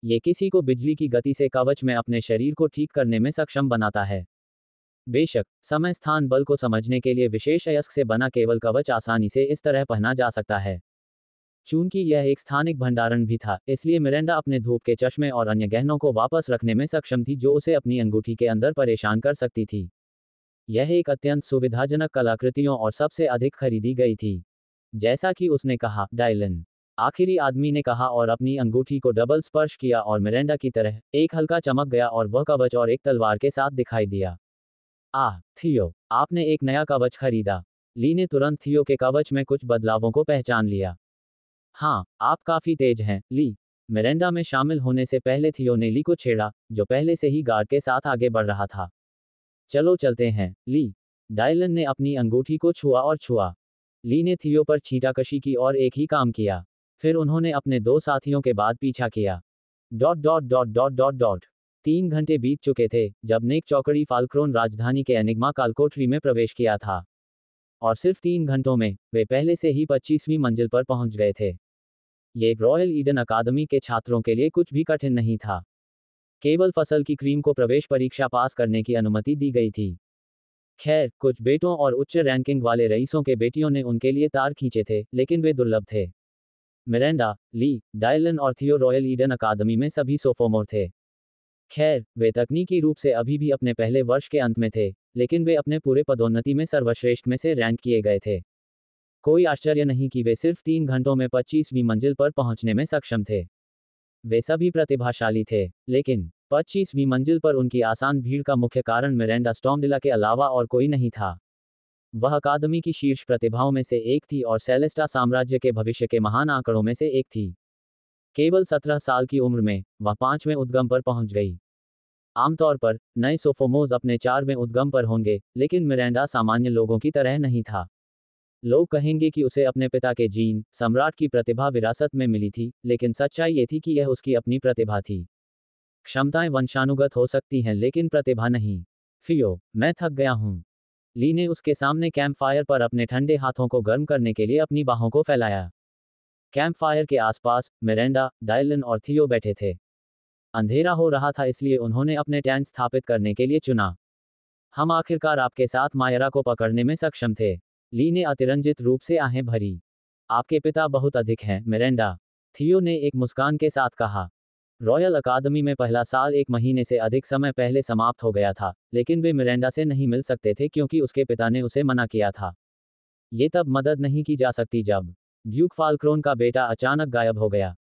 ये किसी को बिजली की गति से कवच में अपने शरीर को ठीक करने में सक्षम बनाता है। बेशक, समय स्थान बल को समझने के लिए विशेष अयस्क से बना केवल कवच आसानी से इस तरह पहना जा सकता है। चूंकि यह एक स्थानिक भंडारण भी था, इसलिए मिरांडा अपने धूप के चश्मे और अन्य गहनों को वापस रखने में सक्षम थी जो उसे अपनी अंगूठी के अंदर परेशान कर सकती थी। यह एक अत्यंत सुविधाजनक कलाकृतियों और सबसे अधिक खरीदी गई थी। जैसा कि उसने कहा, डायलन, आखिरी आदमी ने कहा और अपनी अंगूठी को डबल स्पर्श किया और मिरांडा की तरह एक हल्का चमक गया और वह कवच और एक तलवार के साथ दिखाई दिया। आह, थियो, आपने एक नया कवच खरीदा। ली ने तुरंत थियो के कवच में कुछ बदलावों को पहचान लिया। हाँ, आप काफी तेज हैं, ली। मिरांडा में शामिल होने से पहले थियो ने ली को छेड़ा, जो पहले से ही गार्ड के साथ आगे बढ़ रहा था। चलो चलते हैं, ली। डायलन ने अपनी अंगूठी को छुआ और छुआ। ली ने थियो पर छींटाकशी की और एक ही काम किया। फिर उन्होंने अपने 2 साथियों के बाद पीछा किया। Dot dot dot dot dot dot 3 घंटे बीत चुके थे जब नेक चौकड़ी फाल्क्रोन राजधानी के एनिग्मा कालकोठरी में प्रवेश किया था। और सिर्फ 3 घंटों में वे पहले से ही 25वीं मंजिल पर पहुंच गए थे। ये रॉयल ईडन अकादमी के छात्रों के लिए कुछ भी कठिन नहीं था। केवल फसल की क्रीम को प्रवेश परीक्षा पास करने की अनुमति दी गई थी। खैर, कुछ बेटों और उच्च रैंकिंग वाले रईसों के बेटियों ने उनके लिए तार खींचे थे, लेकिन वे दुर्लभ थे। मिरांडा, ली, डायलन और थियो रॉयल ईडन अकादमी में सभी सोफोमोर थे। खैर, वे तकनीकी रूप से अभी भी अपने पहले वर्ष के अंत में थे, लेकिन वे अपने पूरे पदोन्नति में सर्वश्रेष्ठ में से रैंक किए गए थे। कोई आश्चर्य नहीं कि वे सिर्फ 3 घंटों में 25वीं मंजिल पर पहुंचने में सक्षम थे। वे सभी प्रतिभाशाली थे, लेकिन 25वीं मंजिल पर उनकी आसान भीड़ का मुख्य कारण मिरांडा स्टॉर्मडिला के अलावा और कोई नहीं था। वह अकादमी की शीर्ष प्रतिभाओं में से एक थी और सेलेस्टा साम्राज्य के भविष्य के महान आंकड़ों में से एक थी। केवल 17 साल की उम्र में वह 5वें उद्गम पर पहुंच गई। आमतौर पर नए सोफोमोज अपने 4वें उद्गम पर होंगे, लेकिन मिरांडा सामान्य लोगों की तरह नहीं था। लोग कहेंगे कि उसे अपने पिता के जीन, सम्राट की प्रतिभा विरासत में मिली थी, लेकिन सच्चाई ये थी कि यह उसकी अपनी प्रतिभा थी। क्षमताएं वंशानुगत हो सकती हैं लेकिन प्रतिभा नहीं। फियो, मैं थक गया हूं। ली ने उसके सामने कैंप फायर पर अपने ठंडे हाथों को गर्म करने के लिए अपनी बाहों को फैलाया। कैंप फायर के आसपास मिरांडा, डायलन और थियो बैठे थे। अंधेरा हो रहा था, इसलिए उन्होंने अपने टेंट स्थापित करने के लिए चुना। हम आखिरकार आपके साथ मायरा को पकड़ने में सक्षम थे। ली ने अतिरंजित रूप से आहें भरी। आपके पिता बहुत अधिक हैं, मिरांडा, थियो ने एक मुस्कान के साथ कहा। रॉयल अकादमी में पहला साल 1 महीने से अधिक समय पहले समाप्त हो गया था, लेकिन वे मिरांडा से नहीं मिल सकते थे क्योंकि उसके पिता ने उसे मना किया था। ये तब मदद नहीं की जा सकती जब ड्यूक फाल्क्रोन का बेटा अचानक गायब हो गया।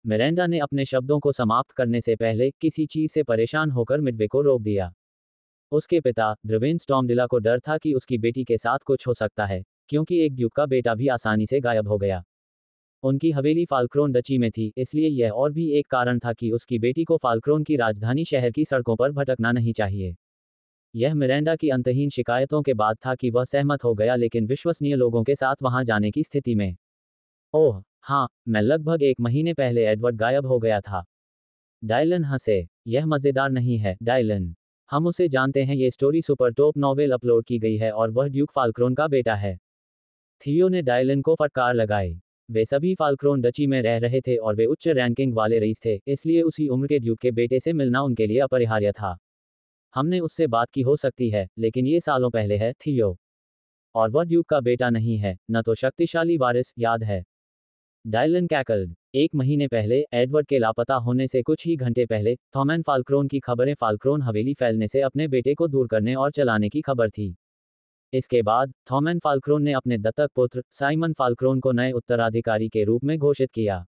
मिरांडा ने अपने शब्दों को समाप्त करने से पहले किसी चीज से परेशान होकर मिडवे को रोक दिया। उसके पिता ड्रवेन स्टॉर्मडिला को डर था कि उसकी बेटी के साथ कुछ हो सकता है, क्योंकि एक ड्यूक का बेटा भी आसानी से गायब हो गया। उनकी हवेली फाल्क्रोन डची में थी, इसलिए यह और भी एक कारण था कि उसकी बेटी को फाल्क्रोन की राजधानी शहर की सड़कों पर भटकना नहीं चाहिए। यह मिरांडा की अंतहीन शिकायतों के बाद था कि वह सहमत हो गया, लेकिन विश्वसनीय लोगों के साथ वहां जाने की स्थिति में। ओह, हाँ, मैं लगभग 1 महीने पहले एडवर्ड गायब हो गया था। डायलन हंसे। यह मज़ेदार नहीं है, डायलन। हम उसे जानते हैं, ये story super top novel upload की गई है और वह ड्यूक फाल्क्रोन का बेटा है। थियो ने डायलन को फटकार लगाई। वे सभी फाल्क्रोन डची में रह रहे थे और वे उच्च रैंकिंग वाले रईस थे, इसलिए उसी उम्र के ड्यूक के बेटे से मिलना उनके लिए अपरिहार्य था। हमने उससे बात की हो सकती है, लेकिन ये सालों पहले है, थियो। और वह ड्यूक का बेटा नहीं है, न तो शक्तिशाली वारिस, याद है। डायलन कैकल्ड। 1 महीने पहले, एडवर्ड के लापता होने से कुछ ही घंटे पहले, थॉमैन फाल्क्रोन की खबरें फाल्क्रोन हवेली फैलने से अपने बेटे को दूर करने और चलाने की खबर थी। इसके बाद, थॉमैन फाल्क्रोन ने अपने दत्तक पुत्र, साइमन फाल्क्रोन को नए उत्तराधिकारी के रूप में घोषित किया।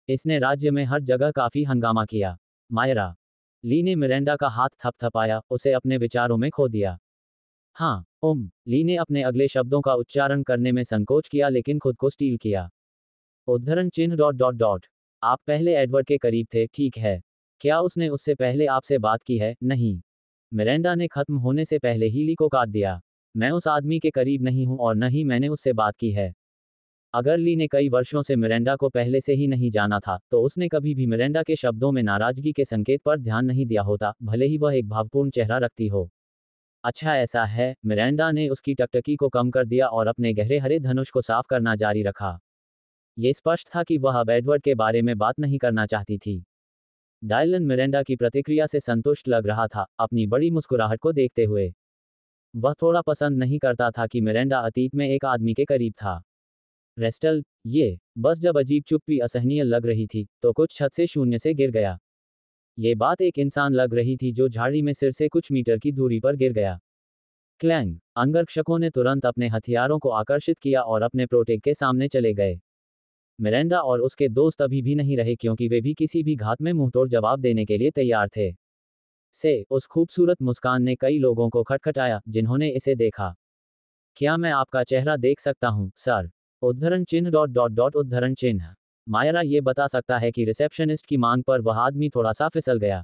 इसने राज्य में हर जगह काफी हंगामा किया। मायरा। ली ने मिरांडा का हाथ थपथपाया, उसे अपने विचारों में खो दिया। हाँ, ली ने अपने अगले शब्दों का उच्चारण करने में संकोच किया लेकिन खुद को स्टील किया। उद्धरण चिन्ह डॉट डॉट डॉट। आप पहले एडवर्ड के करीब थे, ठीक है। क्या उसने उससे पहले आपसे बात की है? नहीं। मिरांडा ने खत्म होने से पहले ही ली को काट दिया। मैं उस आदमी के करीब नहीं हूं और न ही मैंने उससे बात की है। अगर ली ने कई वर्षों से मिरांडा को पहले से ही नहीं जाना था, तो उसने कभी भी मिरांडा के शब्दों में नाराजगी के संकेत पर ध्यान नहीं दिया होता, भले ही वह एक भावपूर्ण चेहरा रखती हो। अच्छा ऐसा है, मिरांडा ने उसकी टकटकी को कम कर दिया और अपने गहरे हरे धनुष को साफ करना जारी रखा। ये स्पष्ट था कि वह अब एडवर्ड के बारे में बात नहीं करना चाहती थी। डायलन मिरांडा की प्रतिक्रिया से संतुष्ट लग रहा था, अपनी बड़ी मुस्कुराहट को देखते हुए। वह थोड़ा पसंद नहीं करता था कि मिरांडा अतीत में एक आदमी के करीब था। रेस्टल, ये, बस जब अजीब चुप्पी असहनीय लग रही थी, तो कुछ छत से शून्य से गिर गया। ये बात एक इंसान लग रही थी जो झाड़ी में सिर से कुछ मीटर की दूरी पर गिर गया। क्लैंग। अंगरक्षकों ने तुरंत अपने हथियारों को आकर्षित किया और अपने प्रोटेक के सामने चले गए। मिरांडा और उसके दोस्त अभी भी नहीं रहे क्योंकि वे भी किसी भी घात में मुंहतोड़ जवाब देने के लिए तैयार थे। उस खूबसूरत मुस्कान ने कई लोगों को खटखटाया, जिन्होंने इसे देखा। क्या मैं आपका चेहरा देख सकता हूं, सर? उद्धरण चिन्ह डॉट डॉट डॉट उद्धरण चिन्ह। मायरा ये बता सकता है कि रिसेप्शनिस्ट की मांग पर वह आदमी थोड़ा सा फिसल गया।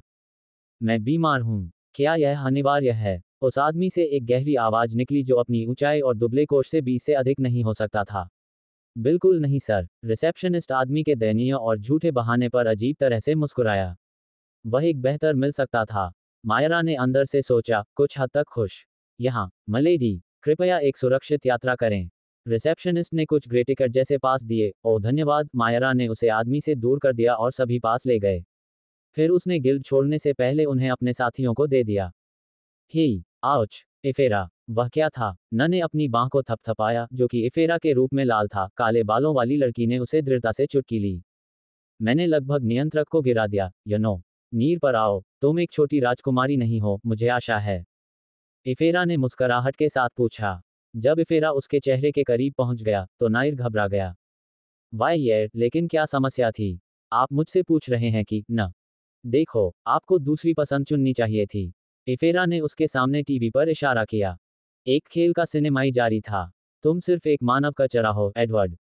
मैं बीमार हूं। क्या यह अनिवार्य है? उस आदमी से एक गहरी आवाज निकली जो अपनी ऊंचाई और दुबले कोश से 20 से अधिक नहीं हो सकता था। बिल्कुल नहीं सर। रिसेप्शनिस्ट आदमी के दयनीय और झूठे बहाने पर अजीब तरह से मुस्कुराया। वह एक बेहतर मिल सकता था। मायरा ने अंदर से सोचा, कुछ हद तक खुश। यहाँ, मलेडी, कृपया एक सुरक्षित यात्रा करें। रिसेप्शनिस्ट ने कुछ ग्रे टिकट जैसे पास दिए। ओह धन्यवाद। मायरा ने उसे आदमी से दूर कर दिया और सभी पास ले गए। फिर उसने गिल्ड छोड़ने से पहले उन्हें अपने साथियों को दे दिया। ही, आउच, इफेरा। वह क्या था? न ने अपनी बांह को थपथपाया, जो कि इफेरा के रूप में लाल था। काले बालों वाली लड़की ने उसे दृढ़ता से चुटकी ली। मैंने लगभग नियंत्रक को गिरा दिया, नीर पर आओ, तुम एक छोटी राजकुमारी नहीं हो, मुझे आशा है। इफेरा ने मुस्कुराहट के साथ पूछा। जब इफेरा उसके चेहरे के करीब पहुंच गया, तो नायर घबरा गया। वाह ये, लेकिन क्या समस्या थी? आप मुझसे पूछ रहे हैं कि, न? देखो, आपको दूसरी पसंद चुननी चाहिए थी। इफेरा ने उसके सामने टीवी पर इशारा किया। एक खेल का सिनेमाई जारी था। तुम सिर्फ एक मानव का चरा हो, एडवर्ड।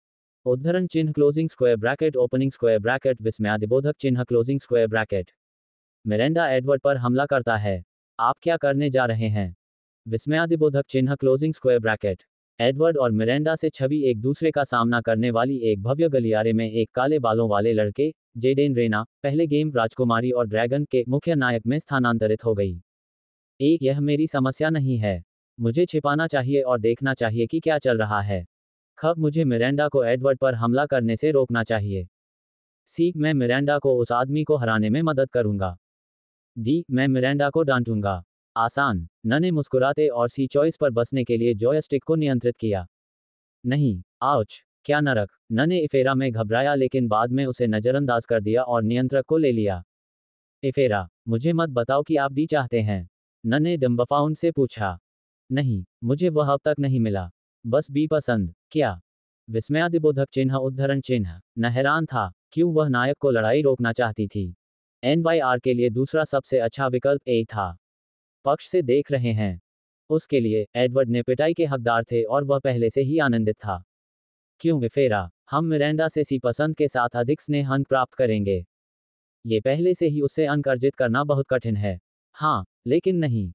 उद्धरण चिन्ह closing square bracket opening square bracket विस्मयादिबोधक चिन्ह closing square bracket. Miranda Edward पर हमला करता है। आप क्या करने जा रहे हैं? विस्मयादिबोधक चिन्ह क्लोजिंग स्क्वायर ब्रैकेट। एडवर्ड और मिरांडा से छवि एक दूसरे का सामना करने वाली एक भव्य गलियारे में एक काले बालों वाले लड़के, जेडेन रेना, पहले गेम राजकुमारी और ड्रैगन के मुख्य नायक में स्थानांतरित हो गई। यह मेरी समस्या नहीं है। मुझे छिपाना चाहिए और देखना चाहिए कि क्या चल रहा है। खब मुझे मिरांडा को एडवर्ड पर हमला करने से रोकना चाहिए। मैं मिरांडा को उस आदमी को हराने में मदद करूंगा। मैं मिरांडा को डांटूंगा। आसान। ने मुस्कुराते और चॉइस पर बसने के लिए जॉयस्टिक को नियंत्रित किया। नहीं, आउच, क्या नरक। ने इफेरा में घबराया लेकिन बाद में उसे नजरअंदाज कर दिया और नियंत्रक को ले लिया। इफेरा, मुझे मत बताओ कि आप डी चाहते हैं। ने डम्बफाउंड से पूछा। नहीं, मुझे वह अब तक नहीं मिला। बस बी पसंद, क्या? विस्मयादिबोधक चिन्ह उद्धरण चिन्ह। न हैरान था, क्यों वह नायक को लड़ाई रोकना चाहती थी। NYR के लिए दूसरा सबसे अच्छा विकल्प ए था। पक्ष से देख रहे हैं। उसके लिए, एडवर्ड ने पिटाई के हकदार थे और वह पहले से ही आनंदित था। क्यों इफेरा? हम मिरांडा से सी पसंद के साथ अधिक स्नेह अंक प्राप्त करेंगे। ये पहले से ही उससे अंक अर्जित करना बहुत कठिन है। हाँ, लेकिन नहीं।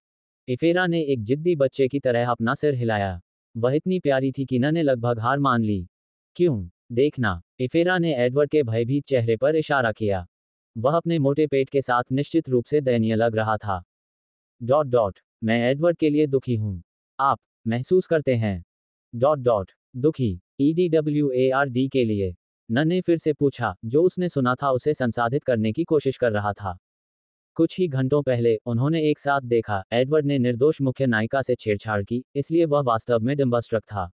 इफेरा ने एक जिद्दी बच्चे की तरह अपना सिर हिलाया। वह इतनी प्यारी थी कि ने लगभग हार मान ली। क्यों? देखना, इफेरा ने एडवर्ड के भयभीत चेहरे पर इशारा किया। वह अपने मोटे पेट के साथ निश्चित रूप से दयनीय लग रहा था। डॉट डॉट मैं एडवर्ड के लिए दुखी हूं। आप महसूस करते हैं? डॉट डॉट दुखी EDWARD के लिए? न ने फिर से पूछा, जो उसने सुना था उसे संसाधित करने की कोशिश कर रहा था। कुछ ही घंटों पहले उन्होंने एक साथ देखा, एडवर्ड ने निर्दोष मुख्य नायिका से छेड़छाड़ की, इसलिए वह वास्तव में डिम्बस्ट्रक था।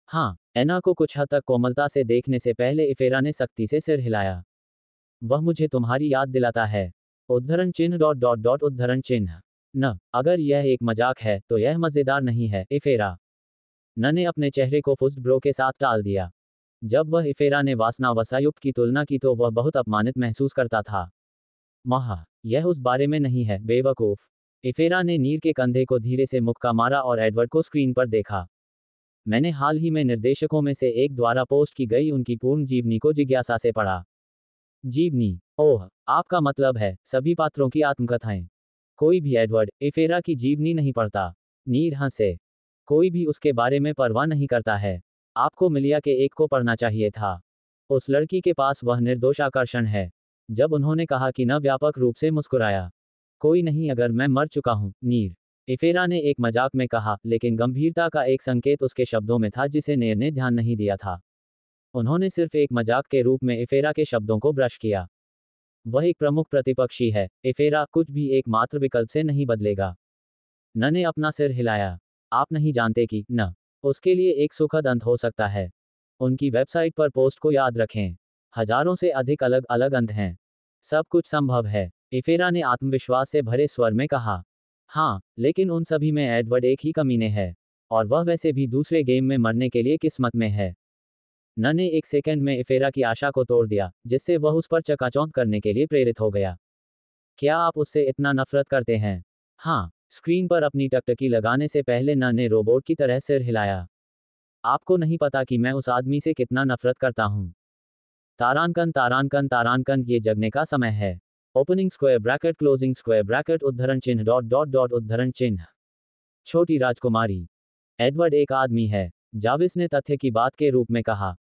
हाँ, एना को कुछ हद तक कोमलता से देखने से पहले इफेरा ने सख्ती से सिर हिलाया। वह मुझे तुम्हारी याद दिलाता है। उद्धरण चिन्ह डॉट डॉट डॉट उद्धरण चिन्ह। न, अगर यह एक मजाक है तो यह मजेदार नहीं है, इफेरा। न ने अपने चेहरे को फुस्टब्रो के साथ टाल दिया। जब वह इफेरा ने वासना वसायुक्त की तुलना की तो वह बहुत अपमानित महसूस करता था। महा, यह उस बारे में नहीं है, बेवकूफ। इफेरा ने नीर के कंधे को धीरे से मुक्का मारा और एडवर्ड को स्क्रीन पर देखा। मैंने हाल ही में निर्देशकों में से एक द्वारा पोस्ट की गई उनकी पूर्ण जीवनी को जिज्ञासा से पढ़ा। जीवनी? ओह, आपका मतलब है सभी पात्रों की आत्मकथाएं। कोई भी एडवर्ड इफेरा की जीवनी नहीं पढ़ता। नीर हंसे। कोई भी उसके बारे में परवाह नहीं करता है। आपको मिलिया के एक को पढ़ना चाहिए था। उस लड़की के पास वह निर्दोष आकर्षण है। जब उन्होंने कहा कि न व्यापक रूप से मुस्कुराया। कोई नहीं, अगर मैं मर चुका हूं, नीर। इफेरा ने एक मजाक में कहा, लेकिन गंभीरता का एक संकेत उसके शब्दों में था जिसे नेर ने ध्यान नहीं दिया था। उन्होंने सिर्फ एक मजाक के रूप में इफेरा के शब्दों को ब्रश किया। वह एक प्रमुख प्रतिपक्षी है, इफेरा कुछ भी एकमात्र विकल्प से नहीं बदलेगा। न ने अपना सिर हिलाया। आप नहीं जानते कि न उसके लिए एक सुखद अंत हो सकता है। उनकी वेबसाइट पर पोस्ट को याद रखें। हजारों से अधिक अलग अलग अंत हैं। सब कुछ संभव है, इफेरा ने आत्मविश्वास से भरे स्वर में कहा। हाँ, लेकिन उन सभी में एडवर्ड एक ही कमीने है। और वह वैसे भी दूसरे गेम में मरने के लिए किस्मत में है। न ने एक सेकंड में इफेरा की आशा को तोड़ दिया, जिससे वह उस पर चकाचौंध करने के लिए प्रेरित हो गया। क्या आप उससे इतना नफरत करते हैं? हाँ, स्क्रीन पर अपनी टकटकी लगाने से पहले न ने रोबोट की तरह सिर हिलाया। आपको नहीं पता कि मैं उस आदमी से कितना नफरत करता हूं। तारांकन तारांकन तारांकन, ये जगने का समय है। Opening square bracket closing square bracket उद्धरण चिन्ह डॉट डॉट डॉट उद्धरण चिन्ह। छोटी राजकुमारी। एडवर्ड एक आदमी है, जाविस ने तथ्य की बात के रूप में कहा।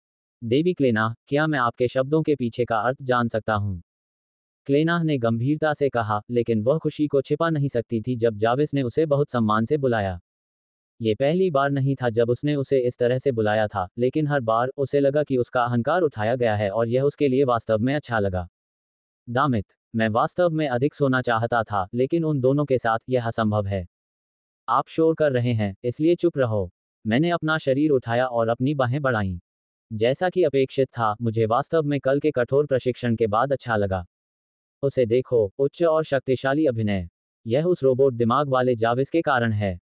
देवी क्लेना, क्या मैं आपके शब्दों के पीछे का अर्थ जान सकता हूं? क्लेना ने गंभीरता से कहा, लेकिन वह खुशी को छिपा नहीं सकती थी जब जाविस ने उसे बहुत सम्मान से बुलाया। ये पहली बार नहीं था जब उसने उसे इस तरह से बुलाया था, लेकिन हर बार उसे लगा कि उसका अहंकार उठाया गया है और यह उसके लिए वास्तव में अच्छा लगा। दामित, मैं वास्तव में अधिक सोना चाहता था, लेकिन उन दोनों के साथ यह असंभव है। आप शोर कर रहे हैं, इसलिए चुप रहो। मैंने अपना शरीर उठाया और अपनी बाहें बढ़ाईं। जैसा कि अपेक्षित था, मुझे वास्तव में कल के कठोर प्रशिक्षण के बाद अच्छा लगा। उसे देखो, उच्च और शक्तिशाली अभिनय। यह उस रोबोट दिमाग वाले जाविस के कारण है।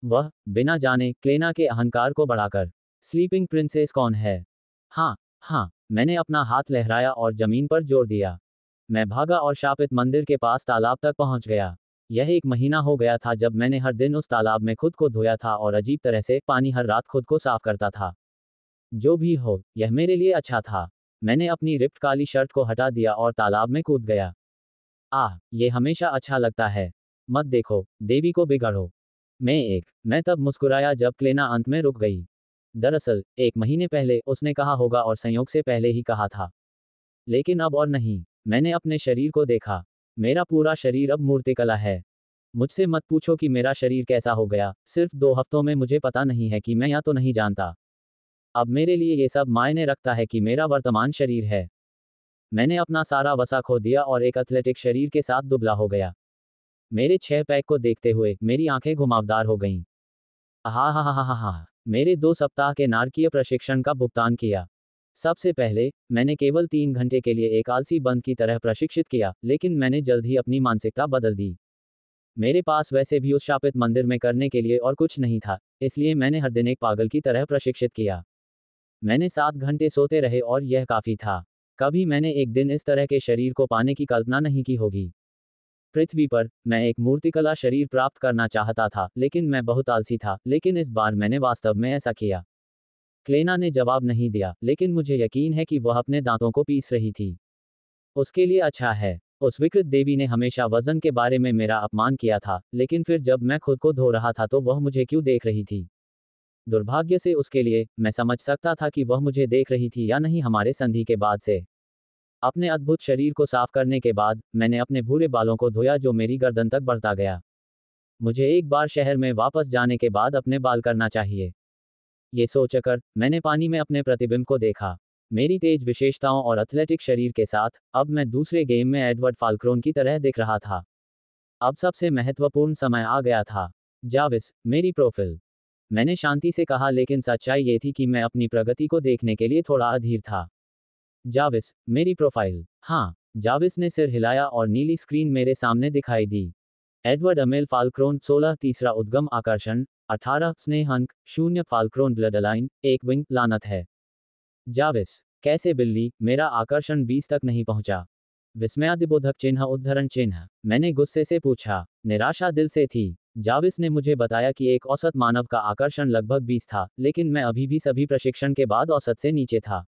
वह, बिना जाने, क्लेना के अहंकार को बढ़ाकर। स्लीपिंग प्रिंसेस कौन है? हाँ, हाँ, मैंने अपना हाथ लहराया और जमीन पर जोर दिया। मैं भागा और शापित मंदिर के पास तालाब तक पहुंच गया। यह 1 महीना हो गया था जब मैंने हर दिन उस तालाब में खुद को धोया था और अजीब तरह से पानी हर रात खुद को साफ करता था। जो भी हो, यह मेरे लिए अच्छा था। मैंने अपनी रिप्ड काली शर्ट को हटा दिया और तालाब में कूद गया। ये हमेशा अच्छा लगता है। मत देखो, देवी को बिगाड़ो। मैं तब मुस्कुराया जब क्लेना अंत में रुक गई। दरअसल, 1 महीने पहले उसने कहा होगा और संयोग से पहले ही कहा था। लेकिन अब और नहीं। मैंने अपने शरीर को देखा। मेरा पूरा शरीर अब मूर्तिकला है। मुझसे मत पूछो कि मेरा शरीर कैसा हो गया, सिर्फ 2 हफ्तों में मुझे पता नहीं है कि मैं या तो नहीं जानता। अब मेरे लिए ये सब मायने रखता है कि मेरा वर्तमान शरीर है। मैंने अपना सारा वसा खो दिया और एक एथलेटिक शरीर के साथ दुबला हो गया। मेरे 6 पैक को देखते हुए मेरी आंखें घुमावदार हो गईं। हा हा हा हा हा। मेरे 2 सप्ताह के नारकीय प्रशिक्षण का भुगतान किया। सबसे पहले, मैंने केवल 3 घंटे के लिए एक आलसी बंद की तरह प्रशिक्षित किया, लेकिन मैंने जल्द ही अपनी मानसिकता बदल दी। मेरे पास वैसे भी उस शापित मंदिर में करने के लिए और कुछ नहीं था, इसलिए मैंने हर दिन एक पागल की तरह प्रशिक्षित किया। मैंने 7 घंटे सोते रहे और यह काफी था। कभी मैंने एक दिन इस तरह के शरीर को पाने की कल्पना नहीं की होगी। पृथ्वी पर, मैं एक मूर्तिकला शरीर प्राप्त करना चाहता था, लेकिन मैं बहुत आलसी था, लेकिन इस बार मैंने वास्तव में ऐसा किया। क्लेना ने जवाब नहीं दिया, लेकिन मुझे यकीन है कि वह अपने दांतों को पीस रही थी। उसके लिए अच्छा है। उस विकृत देवी ने हमेशा वजन के बारे में मेरा अपमान किया था, लेकिन फिर जब मैं खुद को धो रहा था तो वह मुझे क्यों देख रही थी? दुर्भाग्य से उसके लिए, मैं समझ सकता था कि वह मुझे देख रही थी या नहीं हमारे संधि के बाद से। अपने अद्भुत शरीर को साफ करने के बाद, मैंने अपने भूरे बालों को धोया जो मेरी गर्दन तक बढ़ता गया। मुझे एक बार शहर में वापस जाने के बाद अपने बाल करना चाहिए। ये सोचकर, मैंने पानी में अपने प्रतिबिंब को देखा। मेरी तेज विशेषताओं और एथलेटिक शरीर के साथ, अब मैं दूसरे गेम में एडवर्ड फाल्क्रोन की तरह दिख रहा था। अब सबसे महत्वपूर्ण समय आ गया था। जाविस, मेरी प्रोफाइल। मैंने शांति से कहा, लेकिन सच्चाई ये थी कि मैं अपनी प्रगति को देखने के लिए थोड़ा अधीर था। जाविस, मेरी प्रोफाइल। हाँ, जाविस ने सिर हिलाया और नीली स्क्रीन मेरे सामने दिखाई दी। एडवर्ड अमेल फाल्क्रोन 16 तीसरा उद्गम आकर्षण 18 स्नेह अंक 0 फाल्क्रोन ब्लडलाइन 1 विंग लानत है। जाविस, कैसे बिल्ली, मेरा आकर्षण 20 तक नहीं पहुंचा। विस्मयादिबोधक चिन्ह उद्धरण चिन्ह, मैंने गुस्से से पूछा। निराशा दिल से थी। जाविस ने मुझे बताया कि एक औसत मानव का आकर्षण लगभग 20 था, लेकिन मैं अभी भी सभी प्रशिक्षण के बाद औसत से नीचे था।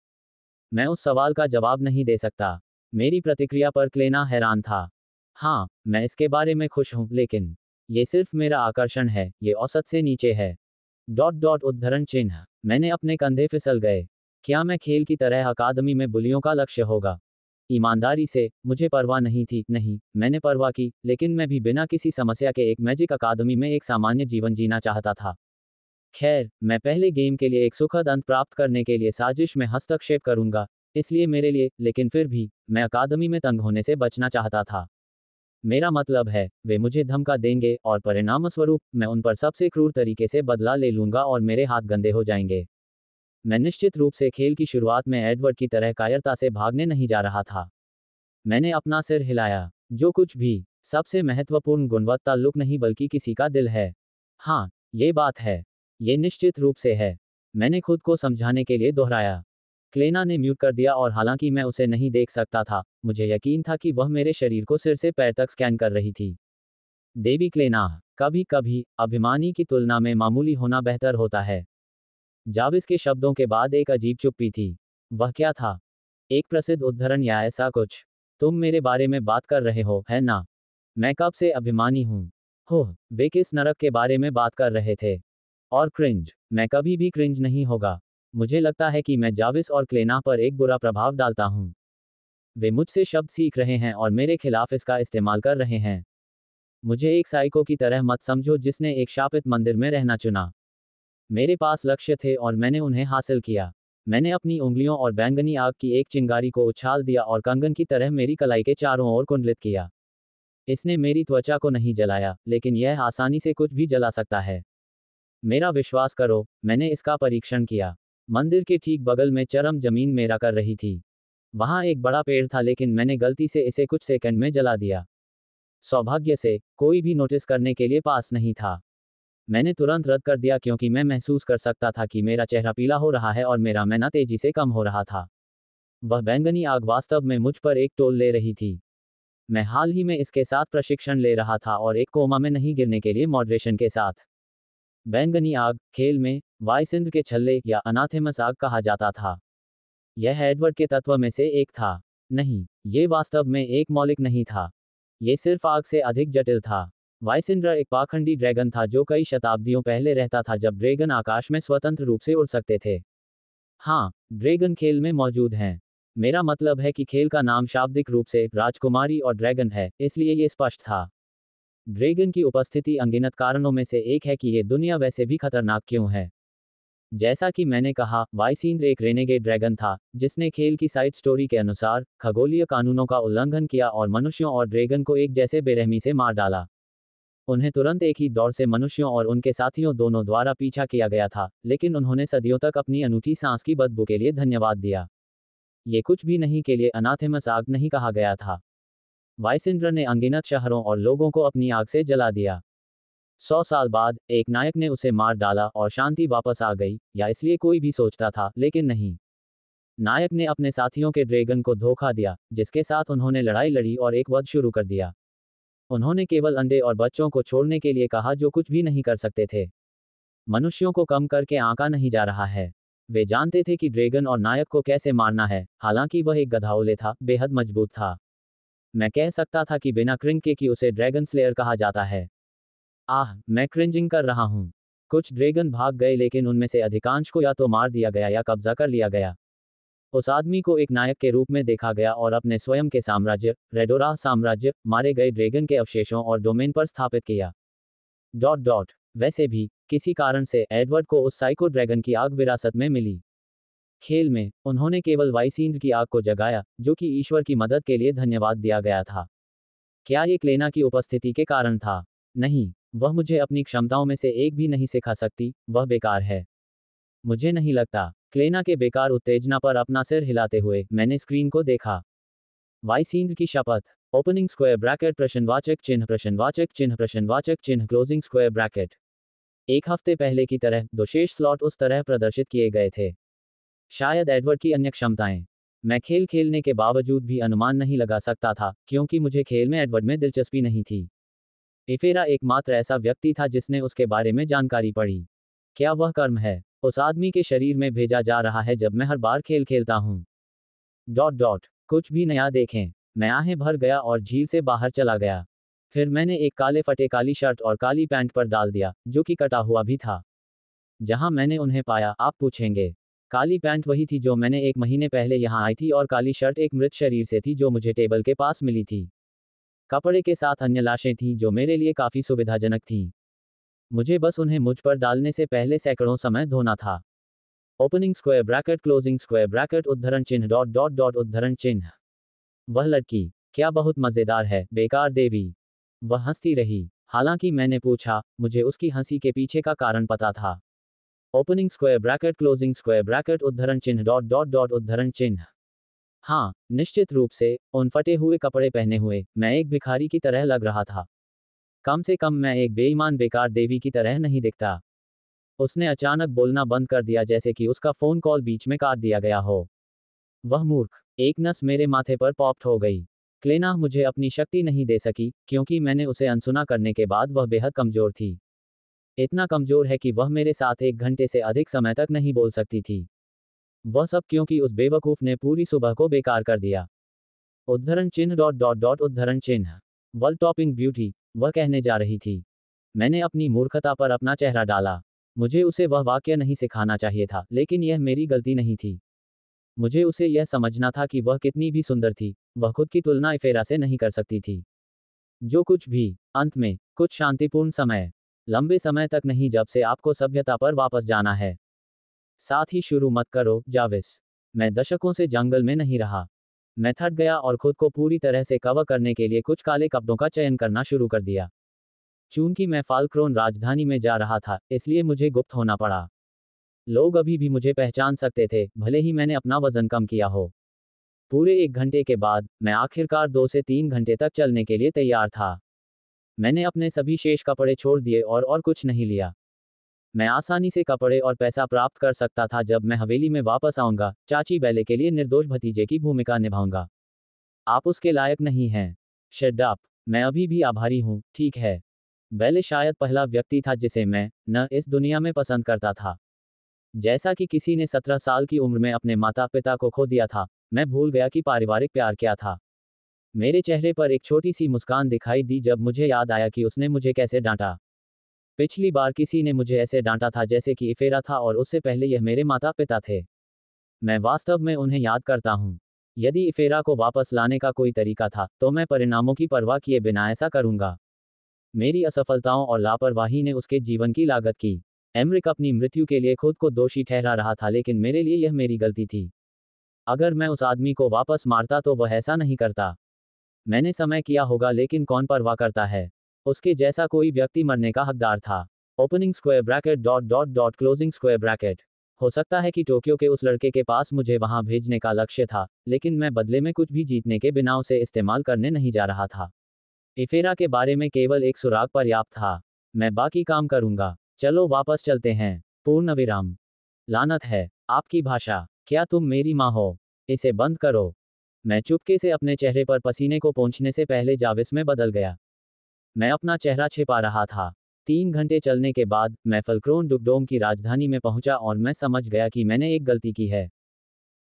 मैं उस सवाल का जवाब नहीं दे सकता। मेरी प्रतिक्रिया पर क्लेना हैरान था। हाँ, मैं इसके बारे में खुश हूं, लेकिन ये सिर्फ मेरा आकर्षण है, ये औसत से नीचे है। उद्धरण चिन्ह, मैंने अपने कंधे फिसल गए। क्या मैं खेल की तरह अकादमी में बुलियों का लक्ष्य होगा? ईमानदारी से, मुझे परवाह नहीं थी। नहीं, मैंने परवाह की, लेकिन मैं भी बिना किसी समस्या के एक मैजिक अकादमी में एक सामान्य जीवन जीना चाहता था। खैर, मैं पहले गेम के लिए एक सुखद अंत प्राप्त करने के लिए साजिश में हस्तक्षेप करूंगा, इसलिए मेरे लिए, लेकिन फिर भी, मैं अकादमी में तंग होने से बचना चाहता था। मेरा मतलब है, वे मुझे धमका देंगे और परिणामस्वरूप, मैं उन पर सबसे क्रूर तरीके से बदला ले लूंगा और मेरे हाथ गंदे हो जाएंगे। मैं निश्चित रूप से खेल की शुरुआत में एडवर्ड की तरह कायरता से भागने नहीं जा रहा था। मैंने अपना सिर हिलाया। जो कुछ भी, सबसे महत्वपूर्ण गुणवत्ता लुक नहीं बल्कि किसी का दिल है। हाँ, ये बात है। ये निश्चित रूप से है। मैंने खुद को समझाने के लिए दोहराया। क्लेना ने म्यूट कर दिया और हालांकि मैं उसे नहीं देख सकता था, मुझे यकीन था कि वह मेरे शरीर को सिर से पैर तक स्कैन कर रही थी। देवी क्लेना, कभी कभी अभिमानी की तुलना में मामूली होना बेहतर होता है। जाविस के शब्दों के बाद एक अजीब चुप्पी थी। वह क्या था? एक प्रसिद्ध उद्धरण या ऐसा कुछ? तुम मेरे बारे में बात कर रहे हो, है ना? मैं कब से अभिमानी हूं? होह, वे किस नरक के बारे में बात कर रहे थे? और क्रिंज, मैं कभी भी क्रिंज नहीं होगा। मुझे लगता है कि मैं जाविस और क्लेना पर एक बुरा प्रभाव डालता हूं। वे मुझसे शब्द सीख रहे हैं और मेरे खिलाफ इसका इस्तेमाल कर रहे हैं। मुझे एक साइको की तरह मत समझो जिसने एक शापित मंदिर में रहना चुना। मेरे पास लक्ष्य थे और मैंने उन्हें हासिल किया। मैंने अपनी उंगलियों और बैंगनी आग की एक चिंगारी को उछाल दिया और कंगन की तरह मेरी कलाई के चारों ओर कुंडलित किया। इसने मेरी त्वचा को नहीं जलाया, लेकिन यह आसानी से कुछ भी जला सकता है। मेरा विश्वास करो, मैंने इसका परीक्षण किया। मंदिर के ठीक बगल में चरम जमीन मेरा कर रही थी। वहां एक बड़ा पेड़ था, लेकिन मैंने गलती से इसे कुछ सेकंड में जला दिया। सौभाग्य से, कोई भी नोटिस करने के लिए पास नहीं था। मैंने तुरंत रद्द कर दिया क्योंकि मैं महसूस कर सकता था कि मेरा चेहरा पीला हो रहा है और मेरा मैना तेजी से कम हो रहा था। वह बैंगनी आग वास्तव में मुझ पर एक टोल ले रही थी। मैं हाल ही में इसके साथ प्रशिक्षण ले रहा था और एक कोमा में नहीं गिरने के लिए मॉडरेशन के साथ। बैंगनी आग, खेल में वाइसिंद्र के छल्ले या अनाथेमस आग कहा जाता था। यह एडवर्ड के तत्व में से एक था। नहीं, ये वास्तव में एक मौलिक नहीं था। ये सिर्फ आग से अधिक जटिल था। वाइसिंद्र एक पाखंडी ड्रैगन था जो कई शताब्दियों पहले रहता था जब ड्रैगन आकाश में स्वतंत्र रूप से उड़ सकते थे। हाँ, ड्रैगन खेल में मौजूद हैं। मेरा मतलब है कि खेल का नाम शाब्दिक रूप से राजकुमारी और ड्रैगन है, इसलिए ये स्पष्ट था। ड्रैगन की उपस्थिति अनगिनत कारणों में से एक है कि ये दुनिया वैसे भी खतरनाक क्यों है। जैसा कि मैंने कहा, वाइसिंद्र एक रेनेगेड ड्रैगन था, जिसने खेल की साइड स्टोरी के अनुसार खगोलीय कानूनों का उल्लंघन किया और मनुष्यों और ड्रैगन को एक जैसे बेरहमी से मार डाला। उन्हें तुरंत एक ही दौड़ से मनुष्यों और उनके साथियों दोनों द्वारा पीछा किया गया था, लेकिन उन्होंने सदियों तक अपनी अनूठी सांस की बदबू के लिए धन्यवाद दिया। ये कुछ भी नहीं के लिए अनाथेमस आग नहीं कहा गया था। वाइसिंद्र ने अनगिनत शहरों और लोगों को अपनी आग से जला दिया। 100 साल बाद, एक नायक ने उसे मार डाला और शांति वापस आ गई, या इसलिए कोई भी सोचता था, लेकिन नहीं। नायक ने अपने साथियों के ड्रैगन को धोखा दिया, जिसके साथ उन्होंने लड़ाई लड़ी और एक वध शुरू कर दिया। उन्होंने केवल अंडे और बच्चों को छोड़ने के लिए कहा जो कुछ भी नहीं कर सकते थे। मनुष्यों को कम करके आंका नहीं जा रहा है। वे जानते थे कि ड्रैगन और नायक को कैसे मारना है, हालांकि वह एक गधाओले था, बेहद मजबूत था। मैं कह सकता था कि बिना क्रिंग के कि उसे ड्रैगन स्लेयर कहा जाता है। आह, मैं क्रिंजिंग कर रहा हूं। कुछ ड्रैगन भाग गए लेकिन उनमें से अधिकांश को या तो मार दिया गया या कब्जा कर लिया गया। उस आदमी को एक नायक के रूप में देखा गया और अपने स्वयं के साम्राज्य, रेडोरा साम्राज्य, मारे गए ड्रैगन के अवशेषों और डोमेन पर स्थापित किया। वैसे भी किसी कारण से एडवर्ड को उस साइको ड्रैगन की आग विरासत में मिली। खेल में उन्होंने केवल वाइसिंद्र की आग को जगाया, जो कि ईश्वर की मदद के लिए धन्यवाद दिया गया था। क्या ये क्लेना की उपस्थिति के कारण था? नहीं, वह मुझे अपनी क्षमताओं में से एक भी नहीं सिखा सकती, वह बेकार है। मुझे नहीं लगता। क्लेना के बेकार उत्तेजना पर अपना सिर हिलाते हुए मैंने स्क्रीन को देखा। वाइसिंद्र की शपथ। ओपनिंग स्क्वायर ब्रैकेट प्रश्नवाचक चिन्ह प्रश्नवाचक चिन्ह प्रश्नवाचक चिन्ह क्लोजिंग स्क्वायर ब्रैकेट। एक हफ्ते पहले की तरह दो शेष स्लॉट उस तरह प्रदर्शित किए गए थे। शायद एडवर्ड की अन्य क्षमताएं। मैं खेल खेलने के बावजूद भी अनुमान नहीं लगा सकता था, क्योंकि मुझे खेल में एडवर्ड में दिलचस्पी नहीं थी। इफेरा एकमात्र ऐसा व्यक्ति था जिसने उसके बारे में जानकारी पढ़ी। क्या वह कर्म है उस आदमी के शरीर में भेजा जा रहा है जब मैं हर बार खेल खेलता हूँ? कुछ भी नया देखें। मैं आहें भर गया और झील से बाहर चला गया। फिर मैंने एक काले फटे काली शर्ट और काली पैंट पर डाल दिया, जो कि कटा हुआ भी था। जहां मैंने उन्हें पाया, आप पूछेंगे। काली पैंट वही थी जो मैंने 1 महीने पहले यहां आई थी और काली शर्ट एक मृत शरीर से थी जो मुझे टेबल के पास मिली थी। कपड़े के साथ अन्य लाशें थीं जो मेरे लिए काफी सुविधाजनक थीं। मुझे बस उन्हें मुझ पर डालने से पहले सैकड़ों समय धोना था। Opening square bracket closing square bracket उद्धरण चिन्ह उद्धरण चिन्ह। वह लड़की क्या बहुत मजेदार है, बेकार देवी। वह हंसती रही। हालांकि मैंने पूछा, मुझे उसकी हंसी के पीछे का कारण पता था। Opening square bracket closing square bracket उद्धरण चिन्ह उद्धरण चिन्ह। हाँ, निश्चित रूप से, उन फटे हुए कपड़े पहने हुए, मैं एक भिखारी की तरह लग रहा था। कम से कम मैं एक बेईमान बेकार देवी की तरह नहीं दिखता। उसने अचानक बोलना बंद कर दिया जैसे कि उसका फोन कॉल बीच में काट दिया गया हो। वह मूर्ख। एक नस मेरे माथे पर पॉप्ड हो गई। क्लेना मुझे अपनी शक्ति नहीं दे सकी, क्योंकि मैंने उसे अनसुना करने के बाद वह बेहद कमजोर थी। इतना कमजोर है कि वह मेरे साथ 1 घंटे से अधिक समय तक नहीं बोल सकती थी। वह सब क्योंकि उस बेवकूफ ने पूरी सुबह को बेकार कर दिया। उद्धरण चिन्ह उद्धरण चिन्ह। वर्ल्ड टॉपिंग ब्यूटी, वह कहने जा रही थी। मैंने अपनी मूर्खता पर अपना चेहरा डाला। मुझे उसे वह वाक्य नहीं सिखाना चाहिए था, लेकिन यह मेरी गलती नहीं थी। मुझे उसे यह समझना था कि वह कितनी भी सुंदर थी, वह खुद की तुलना इफेरा से नहीं कर सकती थी। जो कुछ भी, अंत में, कुछ शांतिपूर्ण समय। लंबे समय तक नहीं जब से आपको सभ्यता पर वापस जाना है। साथ ही शुरू मत करो, जाविस। मैं दशकों से जंगल में नहीं रहा। मैं थक गया और खुद को पूरी तरह से कवर करने के लिए कुछ काले कपड़ों का चयन करना शुरू कर दिया। चूंकि मैं फाल्क्रोन राजधानी में जा रहा था, इसलिए मुझे गुप्त होना पड़ा। लोग अभी भी मुझे पहचान सकते थे, भले ही मैंने अपना वजन कम किया हो। पूरे 1 घंटे के बाद, मैं आखिरकार 2 से 3 घंटे तक चलने के लिए तैयार था। मैंने अपने सभी शेष कपड़े छोड़ दिए और कुछ नहीं लिया। मैं आसानी से कपड़े और पैसा प्राप्त कर सकता था जब मैं हवेली में वापस आऊंगा, चाची बेले के लिए निर्दोष भतीजे की भूमिका निभाऊंगा। आप उसके लायक नहीं हैं। Shut up. मैं अभी भी आभारी हूं, ठीक है। बेले शायद पहला व्यक्ति था जिसे मैं इस दुनिया में पसंद करता था। जैसा कि किसी ने 17 साल की उम्र में अपने माता पिता को खो दिया था, मैं भूल गया कि पारिवारिक प्यार क्या था। मेरे चेहरे पर एक छोटी सी मुस्कान दिखाई दी जब मुझे याद आया कि उसने मुझे कैसे डांटा। पिछली बार किसी ने मुझे ऐसे डांटा था जैसे कि इफेरा था और उससे पहले यह मेरे माता पिता थे। मैं वास्तव में उन्हें याद करता हूँ। यदि इफेरा को वापस लाने का कोई तरीका था, तो मैं परिणामों की परवाह किए बिना ऐसा करूंगा। मेरी असफलताओं और लापरवाही ने उसके जीवन की लागत की। एमरिक अपनी मृत्यु के लिए खुद को दोषी ठहरा रहा था, लेकिन मेरे लिए यह मेरी गलती थी। अगर मैं उस आदमी को वापस मारता तो वह ऐसा नहीं करता। मैंने समय किया होगा, लेकिन कौन परवाह करता है। उसके जैसा कोई व्यक्ति मरने का हकदार था। Opening square bracket closing square bracket. हो सकता है कि टोक्यो के उस लड़के के पास मुझे वहां भेजने का लक्ष्य था, लेकिन मैं बदले में कुछ भी जीतने के बिना उसे इस्तेमाल करने नहीं जा रहा था। इफेरा के बारे में केवल एक सुराग पर्याप्त था। मैं बाकी काम करूंगा। चलो वापस चलते हैं। पूर्ण विराम। लानत है आपकी भाषा। क्या तुम मेरी माँ हो? इसे बंद करो। मैं चुपके से अपने चेहरे पर पसीने को पोंछने से पहले जाविस में बदल गया। मैं अपना चेहरा छिपा रहा था। 3 घंटे चलने के बाद, मैं फल्क्रोन डुगडोम की राजधानी में पहुंचा और मैं समझ गया कि मैंने एक गलती की है।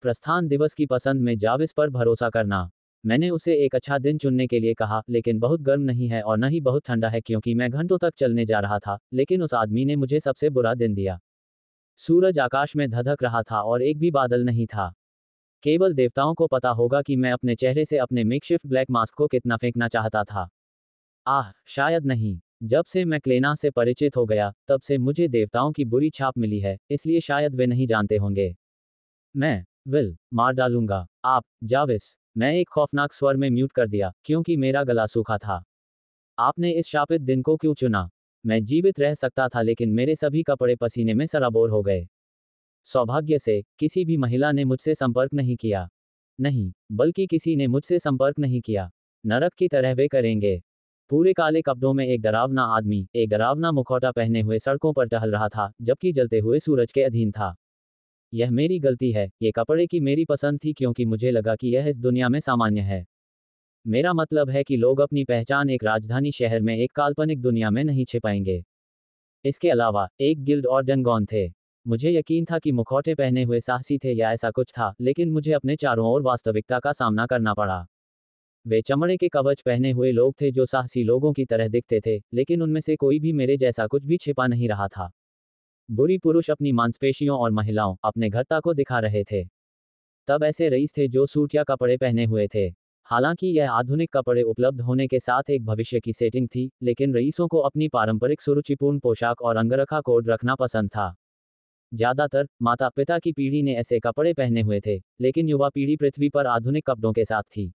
प्रस्थान दिवस की पसंद में जाविस पर भरोसा करना। मैंने उसे एक अच्छा दिन चुनने के लिए कहा, लेकिन बहुत गर्म नहीं है और न ही बहुत ठंडा है क्योंकि मैं घंटों तक चलने जा रहा था, लेकिन उस आदमी ने मुझे सबसे बुरा दिन दिया। सूरज आकाश में धधक रहा था और एक भी बादल नहीं था। केवल देवताओं को पता होगा कि मैं अपने चेहरे से अपने मेकशिफ्ट ब्लैक मास्क को कितना फेंकना चाहता था। आह, शायद नहीं। जब से मैं क्लेना से परिचित हो गया, तब से मुझे देवताओं की बुरी छाप मिली है, इसलिए शायद वे नहीं जानते होंगे। मैं विल मार डालूंगा आप, जाविस। मैं एक खौफनाक स्वर में म्यूट कर दिया, क्योंकि मेरा गला सूखा था। आपने इस शापित दिन को क्यों चुना? मैं जीवित रह सकता था लेकिन मेरे सभी कपड़े पसीने में सराबोर हो गए। सौभाग्य से, किसी भी महिला ने मुझसे संपर्क नहीं किया। नहीं, बल्कि किसी ने मुझसे संपर्क नहीं किया। नरक की तरह वे करेंगे। पूरे काले कपड़ों में एक डरावना आदमी, एक डरावना मुखौटा पहने हुए सड़कों पर टहल रहा था, जबकि जलते हुए सूरज के अधीन था। यह मेरी गलती है, ये कपड़े की मेरी पसंद थी क्योंकि मुझे लगा कि यह इस दुनिया में सामान्य है। मेरा मतलब है कि लोग अपनी पहचान एक राजधानी शहर में एक काल्पनिक दुनिया में नहीं छिपाएंगे। इसके अलावा, एक गिल्ड और डंगॉन थे। मुझे यकीन था कि मुखौटे पहने हुए साहसी थे या ऐसा कुछ था, लेकिन मुझे अपने चारों ओर वास्तविकता का सामना करना पड़ा। वे चमड़े के कवच पहने हुए लोग थे जो साहसी लोगों की तरह दिखते थे, लेकिन उनमें से कोई भी मेरे जैसा कुछ भी छिपा नहीं रहा था। बुरी पुरुष अपनी मांसपेशियों और महिलाओं, अपने घरता को दिखा रहे थे। तब ऐसे रईस थे जो सूट या कपड़े पहने हुए थे। हालांकि यह आधुनिक कपड़े उपलब्ध होने के साथ एक भविष्य की सेटिंग थी, लेकिन रईसों को अपनी पारंपरिक सुरुचिपूर्ण पोशाक और अंगरखा कोड रखना पसंद था। ज्यादातर माता पिता की पीढ़ी ने ऐसे कपड़े पहने हुए थे, लेकिन युवा पीढ़ी पृथ्वी पर आधुनिक कपड़ों के साथ थी।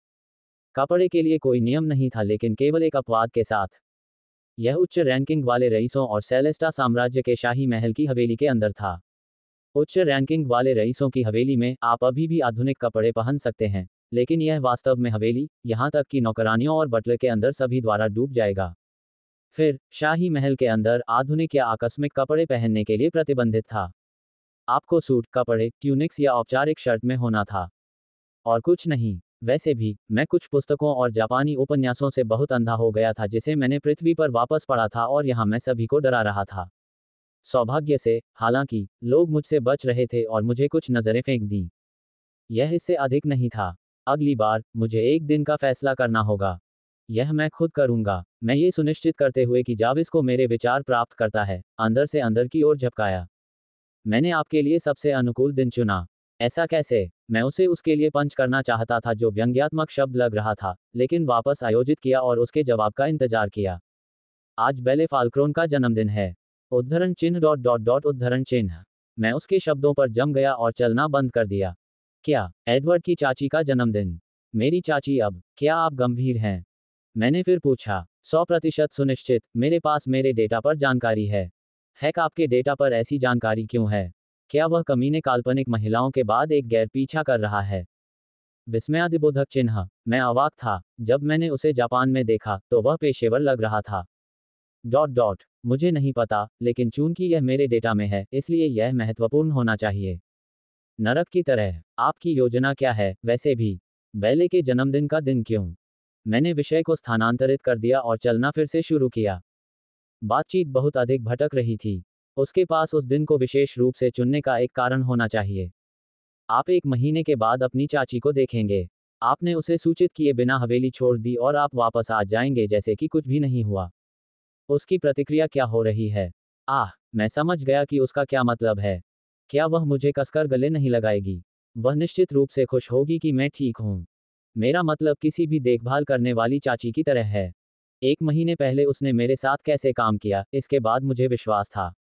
कपड़े के लिए कोई नियम नहीं था, लेकिन केवल एक अपवाद के साथ। यह उच्च रैंकिंग वाले रईसों और सेलेस्टा साम्राज्य के शाही महल की हवेली के अंदर था। उच्च रैंकिंग वाले रईसों की हवेली में आप अभी भी आधुनिक कपड़े पहन सकते हैं, लेकिन यह वास्तव में हवेली, यहां तक कि नौकरानियों और बटलर के अंदर सभी द्वारा डूब जाएगा। फिर शाही महल के अंदर आधुनिक या आकस्मिक कपड़े पहनने के लिए प्रतिबंधित था। आपको सूट, कपड़े, ट्यूनिक्स या औपचारिक शर्ट में होना था, और कुछ नहीं। वैसे भी, मैं कुछ पुस्तकों और जापानी उपन्यासों से बहुत अंधा हो गया था जिसे मैंने पृथ्वी पर वापस पढ़ा था, और यहाँ मैं सभी को डरा रहा था। सौभाग्य से, हालांकि, लोग मुझसे बच रहे थे और मुझे कुछ नजरें फेंक दी। यह इससे अधिक नहीं था। अगली बार, मुझे एक दिन का फैसला करना होगा। यह मैं खुद करूंगा। मैं ये सुनिश्चित करते हुए कि जाविस को मेरे विचार प्राप्त करता है, अंदर से अंदर की ओर झपकाया। मैंने आपके लिए सबसे अनुकूल दिन चुना। ऐसा कैसे? मैं उसे उसके लिए पंच करना चाहता था जो व्यंग्यात्मक शब्द लग रहा था, लेकिन वापस आयोजित किया और उसके जवाब का इंतजार किया। आज बेले फाल्क्रोन का जन्मदिन है। उद्धरण चिन्ह डॉट डॉट डॉट उद्धरण चिन्ह। मैं उसके शब्दों पर जम गया और चलना बंद कर दिया। क्या, एडवर्ड की चाची का जन्मदिन? मेरी चाची अब, क्या आप गंभीर हैं? मैंने फिर पूछा। 100% सुनिश्चित, मेरे पास मेरे डेटा पर जानकारी है। हैक, आपके डेटा पर ऐसी जानकारी क्यों है? क्या वह कमीने काल्पनिक महिलाओं के बाद एक गैर पीछा कर रहा है? विस्मयादिबोधक चिन्ह। मैं अवाक था। जब मैंने उसे जापान में देखा, तो वह पेशेवर लग रहा था। Dot dot. मुझे नहीं पता, लेकिन चूंकि यह मेरे डेटा में है, इसलिए यह महत्वपूर्ण होना चाहिए। नरक की तरह। आपकी योजना क्या है, वैसे भी? बैले के जन्मदिन का दिन क्यों? मैंने विषय को स्थानांतरित कर दिया और चलना फिर से शुरू किया। बातचीत बहुत अधिक भटक रही थी। उसके पास उस दिन को विशेष रूप से चुनने का एक कारण होना चाहिए। आप 1 महीने के बाद अपनी चाची को देखेंगे। आपने उसे सूचित किए बिना हवेली छोड़ दी और आप वापस आ जाएंगे जैसे कि कुछ भी नहीं हुआ। उसकी प्रतिक्रिया क्या हो रही है? आह, मैं समझ गया कि उसका क्या मतलब है। क्या वह मुझे कसकर गले नहीं लगाएगी? वह निश्चित रूप से खुश होगी कि मैं ठीक हूं। मेरा मतलब किसी भी देखभाल करने वाली चाची की तरह है। 1 महीने पहले उसने मेरे साथ कैसे काम किया, इसके बाद मुझे विश्वास था।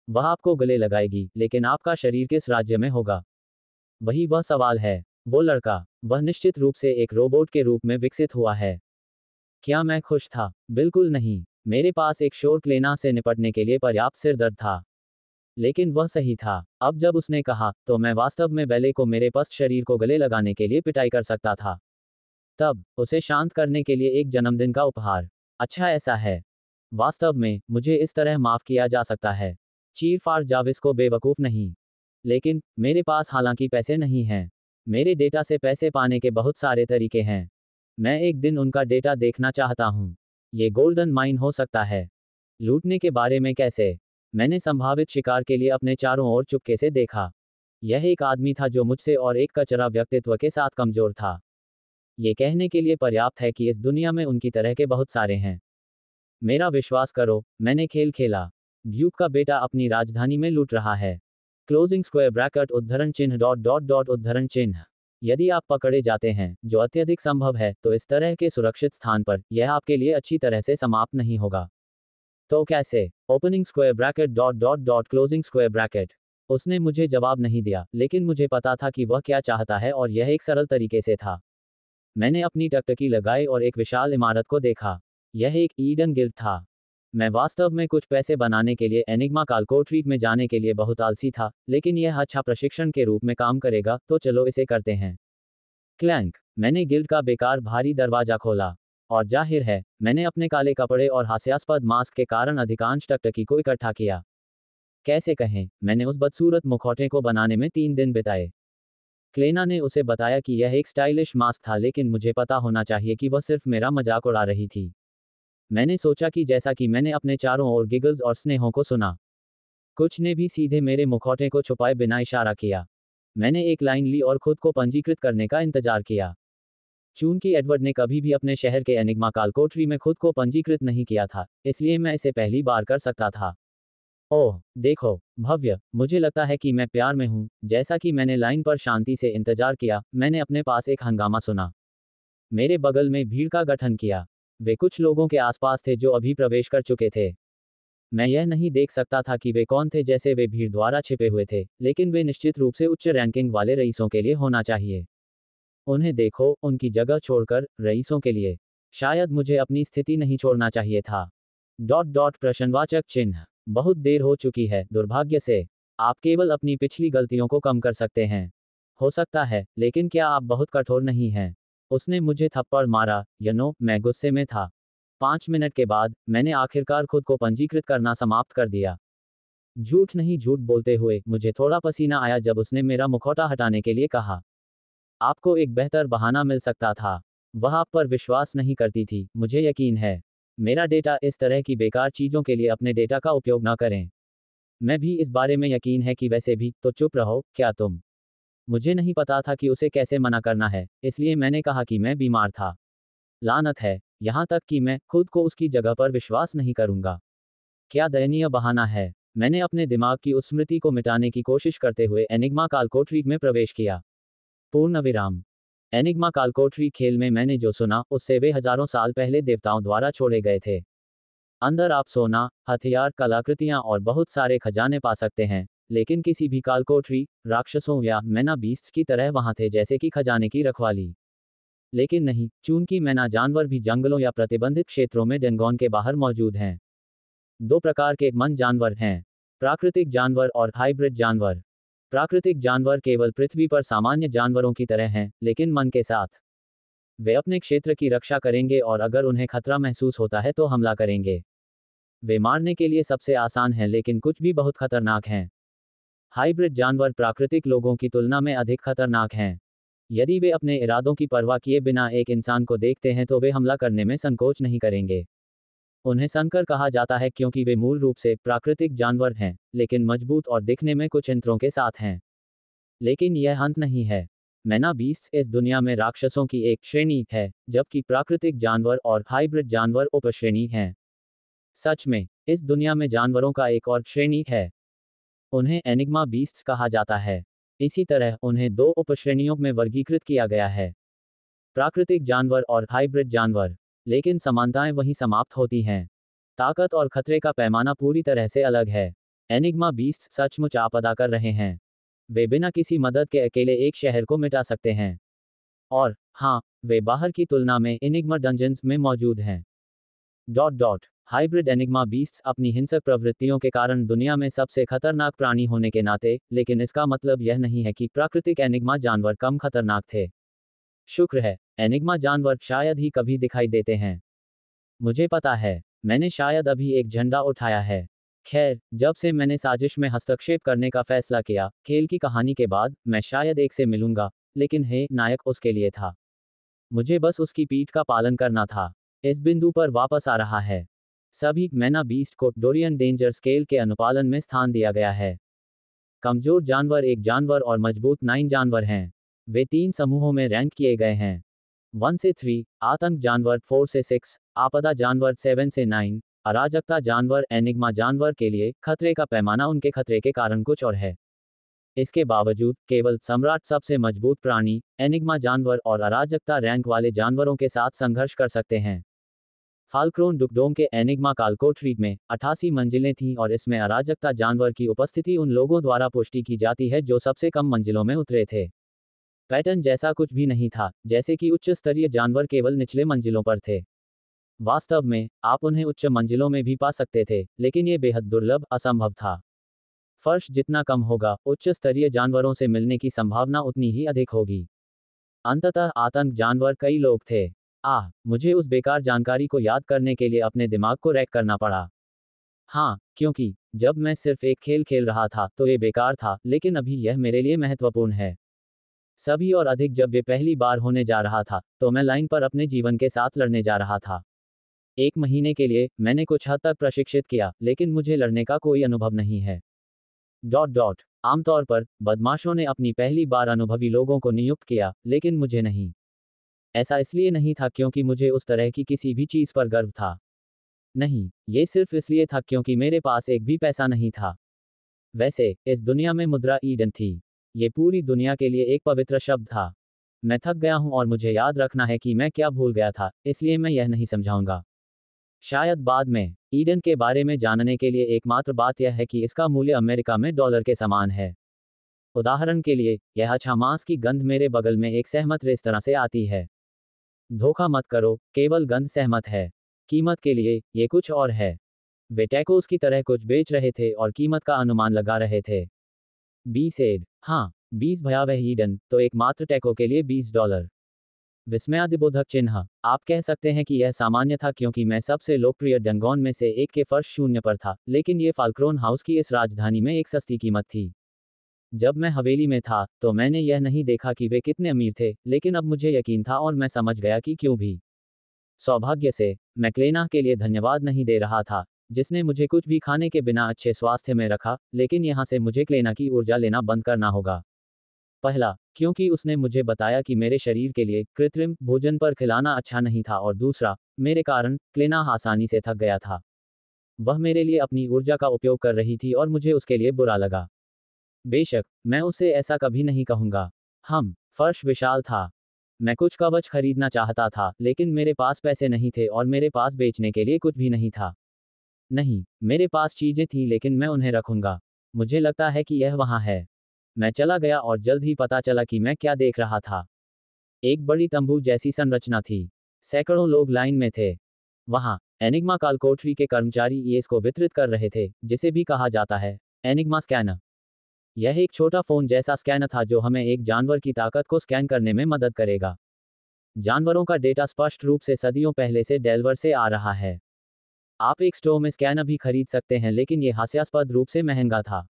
वह आपको गले लगाएगी, लेकिन आपका शरीर किस राज्य में होगा? वही वह सवाल है। वो लड़का, वह निश्चित रूप से एक रोबोट के रूप में विकसित हुआ है। क्या मैं खुश था? बिल्कुल नहीं। मेरे पास एक शोर क्लेना से निपटने के लिए पर्याप्त सिरदर्द था। लेकिन वह सही था। अब जब उसने कहा, तो मैं वास्तव में बैले को मेरे पस्त शरीर को गले लगाने के लिए पिटाई कर सकता था। तब, उसे शांत करने के लिए एक जन्मदिन का उपहार। अच्छा, ऐसा है। वास्तव में, मुझे इस तरह माफ किया जा सकता है। चीर फाड़ जाविस को बेवकूफ नहीं। लेकिन, मेरे पास हालांकि पैसे नहीं हैं। मेरे डेटा से पैसे पाने के बहुत सारे तरीके हैं। मैं एक दिन उनका डेटा देखना चाहता हूं। ये गोल्डन माइन हो सकता है। लूटने के बारे में कैसे? मैंने संभावित शिकार के लिए अपने चारों ओर चुपके से देखा। यह एक आदमी था जो मुझसे और एक कचरा व्यक्तित्व के साथ कमजोर था। ये कहने के लिए पर्याप्त है कि इस दुनिया में उनकी तरह के बहुत सारे हैं। मेरा विश्वास करो, मैंने खेल खेला। ड्यूक का बेटा अपनी राजधानी में लूट रहा है। क्लोजिंग स्क्वायर ब्रैकेट उद्धरण चिन्ह डॉट डॉट डॉट उद्धरण चिन्ह। यदि आप पकड़े जाते हैं, जो अत्यधिक संभव है, तो इस तरह के सुरक्षित स्थान पर यह आपके लिए अच्छी तरह से समाप्त नहीं होगा। तो कैसे? Opening square bracket dot dot dot closing square bracket. उसने मुझे जवाब नहीं दिया, लेकिन मुझे पता था कि वह क्या चाहता है और यह एक सरल तरीके से था। मैंने अपनी टकटकी लगाई और एक विशाल इमारत को देखा। यह एक ईडन गिल्ड था। मैं वास्तव में कुछ पैसे बनाने के लिए एनिग्मा कालकोट्रीक में जाने के लिए बहुत आलसी था, लेकिन यह अच्छा प्रशिक्षण के रूप में काम करेगा, तो चलो इसे करते हैं। क्लैंक। मैंने गिल्ड का बेकार भारी दरवाजा खोला। और जाहिर है, मैंने अपने काले कपड़े और हास्यास्पद मास्क के कारण अधिकांश टकटकी को इकट्ठा किया। कैसे कहें, मैंने उस बदसूरत मुखौटे को बनाने में 3 दिन बिताए। क्लेना ने उसे बताया कि यह एक स्टाइलिश मास्क था, लेकिन मुझे पता होना चाहिए कि वह सिर्फ मेरा मजाक उड़ा रही थी। मैंने सोचा कि जैसा कि मैंने अपने चारों ओर गिगल्स और स्नेहों को सुना, कुछ ने भी सीधे मेरे मुखौटे को छुपाए बिना इशारा किया। मैंने एक लाइन ली और खुद को पंजीकृत करने का इंतजार किया। चूंकि एडवर्ड ने कभी भी अपने शहर के एनिग्मा कालकोठरी में खुद को पंजीकृत नहीं किया था, इसलिए मैं इसे पहली बार कर सकता था। ओह, देखो, भव्य, मुझे लगता है कि मैं प्यार में हूँ। जैसा कि मैंने लाइन पर शांति से इंतजार किया, मैंने अपने पास एक हंगामा सुना। मेरे बगल में भीड़ का गठन किया। वे कुछ लोगों के आसपास थे जो अभी प्रवेश कर चुके थे। मैं यह नहीं देख सकता था कि वे कौन थे, जैसे वे भीड़ द्वारा छिपे हुए थे, लेकिन वे निश्चित रूप से उच्च रैंकिंग वाले रईसों के लिए होना चाहिए। उन्हें देखो, उनकी जगह छोड़कर, रईसों के लिए। शायद मुझे अपनी स्थिति नहीं छोड़ना चाहिए था। डॉट डॉट प्रश्नवाचक चिन्ह। बहुत देर हो चुकी है, दुर्भाग्य से। आप केवल अपनी पिछली गलतियों को कम कर सकते हैं। हो सकता है, लेकिन क्या आप बहुत कठोर नहीं हैं? उसने मुझे थप्पड़ मारा, मैं गुस्से में था। 5 मिनट के बाद, मैंने आखिरकार खुद को पंजीकृत करना समाप्त कर दिया। झूठ नहीं, झूठ बोलते हुए, मुझे थोड़ा पसीना आया जब उसने मेरा मुखौटा हटाने के लिए कहा। आपको एक बेहतर बहाना मिल सकता था। वह आप पर विश्वास नहीं करती थी, मुझे यकीन है। मेरा डेटा, इस तरह की बेकार चीजों के लिए अपने डेटा का उपयोग न करें। मैं भी इस बारे में यकीन है कि वैसे भी, तो चुप रहो, क्या तुम? मुझे नहीं पता था कि उसे कैसे मना करना है, इसलिए मैंने कहा कि मैं बीमार था। लानत है, यहाँ तक कि मैं खुद को उसकी जगह पर विश्वास नहीं करूंगा। क्या दयनीय बहाना है। मैंने अपने दिमाग की उस स्मृति को मिटाने की कोशिश करते हुए एनिग्मा कालकोठरी में प्रवेश किया। पूर्ण विराम। एनिग्मा कालकोठरी खेल में मैंने जो सुना, उससे वे हजारों साल पहले देवताओं द्वारा छोड़े गए थे। अंदर आप सोना, हथियार, कलाकृतियां और बहुत सारे खजाने पा सकते हैं, लेकिन किसी भी कालकोठरी, राक्षसों या मैना बीस्ट्स की तरह वहां थे, जैसे कि खजाने की रखवाली। लेकिन नहीं, चूंकि मैना जानवर भी जंगलों या प्रतिबंधित क्षेत्रों में डेंगोन के बाहर मौजूद हैं। 2 प्रकार के मन जानवर हैं, प्राकृतिक जानवर और हाइब्रिड जानवर। प्राकृतिक जानवर केवल पृथ्वी पर सामान्य जानवरों की तरह हैं, लेकिन मन के साथ। वे अपने क्षेत्र की रक्षा करेंगे और अगर उन्हें खतरा महसूस होता है तो हमला करेंगे। वे मारने के लिए सबसे आसान हैं, लेकिन कुछ भी बहुत खतरनाक हैं। हाइब्रिड जानवर प्राकृतिक लोगों की तुलना में अधिक खतरनाक हैं। यदि वे अपने इरादों की परवाह किए बिना एक इंसान को देखते हैं तो वे हमला करने में संकोच नहीं करेंगे। उन्हें संकर कहा जाता है क्योंकि वे मूल रूप से प्राकृतिक जानवर हैं, लेकिन मजबूत और दिखने में कुछ यंत्रों के साथ हैं। लेकिन यह अंत नहीं है। मैना बीस्ट्स इस दुनिया में राक्षसों की एक श्रेणी है, जबकि प्राकृतिक जानवर और हाइब्रिड जानवर उपश्रेणी हैं। सच में, इस दुनिया में जानवरों का एक और श्रेणी है। उन्हें एनिग्मा बीस्ट्स कहा जाता है। इसी तरह, उन्हें 2 उपश्रेणियों में वर्गीकृत किया गया है, प्राकृतिक जानवर और हाइब्रिड जानवर। लेकिन समानताएं वहीं समाप्त होती हैं। ताकत और खतरे का पैमाना पूरी तरह से अलग है। एनिग्मा बीस्ट्स सचमुच आपदा कर रहे हैं। वे बिना किसी मदद के अकेले एक शहर को मिटा सकते हैं। और हाँ, वे बाहर की तुलना में एनिग्मा डंजन्स में मौजूद हैं। Dot dot hybrid enigma beasts अपनी हिंसक प्रवृत्तियों के कारण दुनिया में सबसे खतरनाक प्राणी होने के नाते, लेकिन इसका मतलब यह नहीं है कि प्राकृतिक एनिग्मा जानवर कम खतरनाक थे। शुक्र है, एनिग्मा जानवर शायद ही कभी दिखाई देते हैं। मुझे पता है, मैंने शायद अभी एक झंडा उठाया है। खैर, जब से मैंने साजिश में हस्तक्षेप करने का फैसला किया, खेल की कहानी के बाद, मैं शायद एक से मिलूंगा, लेकिन हे, नायक उसके लिए था। मुझे बस उसकी पीठ का पालन करना था। इस बिंदु पर वापस आ रहा है। सभी मैना बीस्ट को डोरियन डेंजर स्केल के अनुपालन में स्थान दिया गया है। कमजोर जानवर 1 जानवर और मजबूत 9 जानवर हैं। वे 3 समूहों में रैंक किए गए हैं। 1 से 3, आतंक जानवर 4 से 6, आपदा जानवर 7 से 9, अराजकता जानवर एनिग्मा जानवर के लिए खतरे का पैमाना उनके खतरे के कारण कुछ और है। इसके बावजूद केवल सम्राट सबसे मजबूत प्राणी एनिग्मा जानवर और अराजकता रैंक वाले जानवरों के साथ संघर्ष कर सकते हैं। फाल्क्रोन डुकडोम के एनिग्मा कालकोठरी में 88 मंजिलें थीं और इसमें अराजकता जानवर की उपस्थिति उन लोगों द्वारा पुष्टि की जाती है जो सबसे कम मंजिलों में उतरे थे। पैटर्न जैसा कुछ भी नहीं था, जैसे कि उच्च स्तरीय जानवर केवल निचले मंजिलों पर थे। वास्तव में आप उन्हें उच्च मंजिलों में भी पा सकते थे, लेकिन ये बेहद दुर्लभ असंभव था। फर्श जितना कम होगा, उच्च स्तरीय जानवरों से मिलने की संभावना उतनी ही अधिक होगी। अंततः आतंक जानवर कई लोग थे। मुझे उस बेकार जानकारी को याद करने के लिए अपने दिमाग को रैक करना पड़ा। हाँ, क्योंकि जब मैं सिर्फ एक खेल खेल रहा था तो ये बेकार था, लेकिन अभी यह मेरे लिए महत्वपूर्ण है। सभी और अधिक जब ये पहली बार होने जा रहा था, तो मैं लाइन पर अपने जीवन के साथ लड़ने जा रहा था। 1 महीने के लिए मैंने कुछ हद तक प्रशिक्षित किया, लेकिन मुझे लड़ने का कोई अनुभव नहीं है। आमतौर पर बदमाशों ने अपनी पहली बार अनुभवी लोगों को नियुक्त किया, लेकिन मुझे नहीं। ऐसा इसलिए नहीं था क्योंकि मुझे उस तरह की किसी भी चीज पर गर्व था। नहीं, ये सिर्फ इसलिए था क्योंकि मेरे पास एक भी पैसा नहीं था। वैसे इस दुनिया में मुद्रा ईडन थी। ये पूरी दुनिया के लिए एक पवित्र शब्द था। मैं थक गया हूं और मुझे याद रखना है कि मैं क्या भूल गया था, इसलिए मैं यह नहीं समझाऊंगा। शायद बाद में ईडन के बारे में जानने के लिए एकमात्र बात यह है कि इसका मूल्य अमेरिका में डॉलर के समान है। उदाहरण के लिए, यह अच्छा मांस की गंध मेरे बगल में एक सहमत रेस्तरां से आती है। धोखा मत करो, केवल गंध सहमत है। कीमत के लिए ये कुछ और है। वे टैकोस की तरह कुछ बेच रहे थे और कीमत का अनुमान लगा रहे थे। 20 एड, हाँ, 20 भयावह ईडन, तो एकमात्र टैको के लिए $20। विस्मयादिबोधक चिन्ह। आप कह सकते हैं कि यह सामान्य था क्योंकि मैं सबसे लोकप्रिय डंगोन में से एक के फर्श शून्य पर था, लेकिन ये फाल्क्रोन हाउस की इस राजधानी में एक सस्ती कीमत थी। जब मैं हवेली में था तो मैंने यह नहीं देखा कि वे कितने अमीर थे, लेकिन अब मुझे यकीन था और मैं समझ गया कि क्यों भी। सौभाग्य से मैं क्लेना के लिए धन्यवाद नहीं दे रहा था, जिसने मुझे कुछ भी खाने के बिना अच्छे स्वास्थ्य में रखा, लेकिन यहाँ से मुझे क्लेना की ऊर्जा लेना बंद करना होगा। पहला, क्योंकि उसने मुझे बताया कि मेरे शरीर के लिए कृत्रिम भोजन पर खिलाना अच्छा नहीं था, और दूसरा, मेरे कारण क्लेना आसानी से थक गया था। वह मेरे लिए अपनी ऊर्जा का उपयोग कर रही थी और मुझे उसके लिए बुरा लगा। बेशक मैं उसे ऐसा कभी नहीं कहूंगा। फर्श विशाल था। मैं कुछ कवच खरीदना चाहता था, लेकिन मेरे पास पैसे नहीं थे और मेरे पास बेचने के लिए कुछ भी नहीं था। नहीं, मेरे पास चीजें थीं लेकिन मैं उन्हें रखूंगा। मुझे लगता है कि यह वहां है। मैं चला गया और जल्द ही पता चला कि मैं क्या देख रहा था। एक बड़ी तंबू जैसी संरचना थी। सैकड़ों लोग लाइन में थे। वहां एनिग्मा कालकोठरी के कर्मचारी ईएस को वितरित कर रहे थे, जिसे भी कहा जाता है एनिग्मा स्कैनर। यह एक छोटा फोन जैसा स्कैनर था जो हमें एक जानवर की ताकत को स्कैन करने में मदद करेगा। जानवरों का डेटा स्पष्ट रूप से सदियों पहले से डेल्वर से आ रहा है। आप एक स्टोर में स्कैनर भी खरीद सकते हैं, लेकिन यह हास्यास्पद रूप से महंगा था।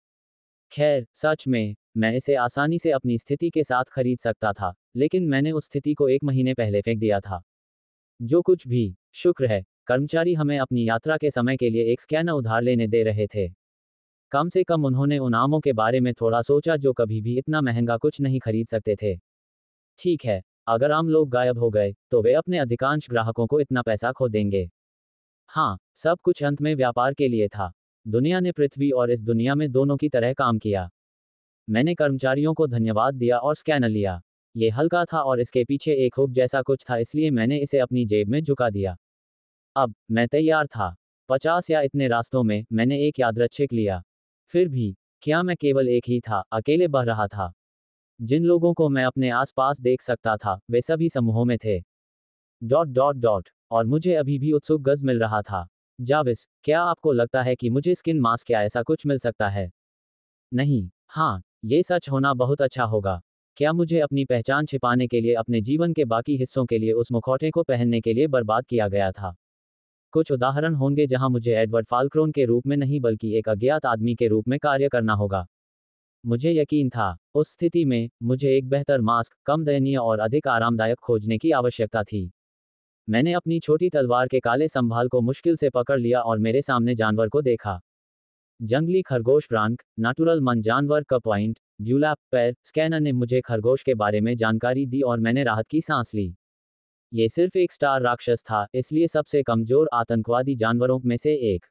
खैर, सच में मैं इसे आसानी से अपनी स्थिति के साथ खरीद सकता था, लेकिन मैंने उस स्थिति को 1 महीने पहले फेंक दिया था। जो कुछ भी, शुक्र है, कर्मचारी हमें अपनी यात्रा के समय के लिए एक स्कैनर उधार लेने दे रहे थे। कम से कम उन्होंने उन आमों के बारे में थोड़ा सोचा जो कभी भी इतना महंगा कुछ नहीं खरीद सकते थे। ठीक है, अगर आम लोग गायब हो गए, तो वे अपने अधिकांश ग्राहकों को इतना पैसा खो देंगे। हाँ, सब कुछ अंत में व्यापार के लिए था। दुनिया ने पृथ्वी और इस दुनिया में दोनों की तरह काम किया। मैंने कर्मचारियों को धन्यवाद दिया और स्कैनर लिया। ये हल्का था और इसके पीछे एक हुक जैसा कुछ था, इसलिए मैंने इसे अपनी जेब में झुका दिया। अब मैं तैयार था। 50 या इतने रास्तों में मैंने एक यादृच्छिक लिया। फिर भी क्या मैं केवल एक ही था, अकेले बह रहा था? जिन लोगों को मैं अपने आसपास देख सकता था, वे सभी समूहों में थे। और मुझे अभी भी उत्सुक गज मिल रहा था। जाविस, क्या आपको लगता है कि मुझे स्किन मास्क या ऐसा कुछ मिल सकता है? नहीं, हाँ, ये सच होना बहुत अच्छा होगा। क्या मुझे अपनी पहचान छिपाने के लिए अपने जीवन के बाकी हिस्सों के लिए उस मुखौटे को पहनने के लिए बर्बाद किया गया था? कुछ उदाहरण होंगे जहां मुझे एडवर्ड फाल्क्रोन के रूप में नहीं बल्कि एक अज्ञात आदमी के रूप में कार्य करना होगा। मुझे यकीन था, उस स्थिति में मुझे एक बेहतर मास्क, कम दयनीय और अधिक आरामदायक खोजने की आवश्यकता थी। मैंने अपनी छोटी तलवार के काले संभाल को मुश्किल से पकड़ लिया और मेरे सामने जानवर को देखा। जंगली खरगोश ब्रांक, नाटुरल मन जानवर का पॉइंट, ड्यूलैप पैर। स्कैनर ने मुझे खरगोश के बारे में जानकारी दी और मैंने राहत की सांस ली। ये सिर्फ एक स्टार राक्षस था, इसलिए सबसे कमजोर आतंकवादी जानवरों में से एक।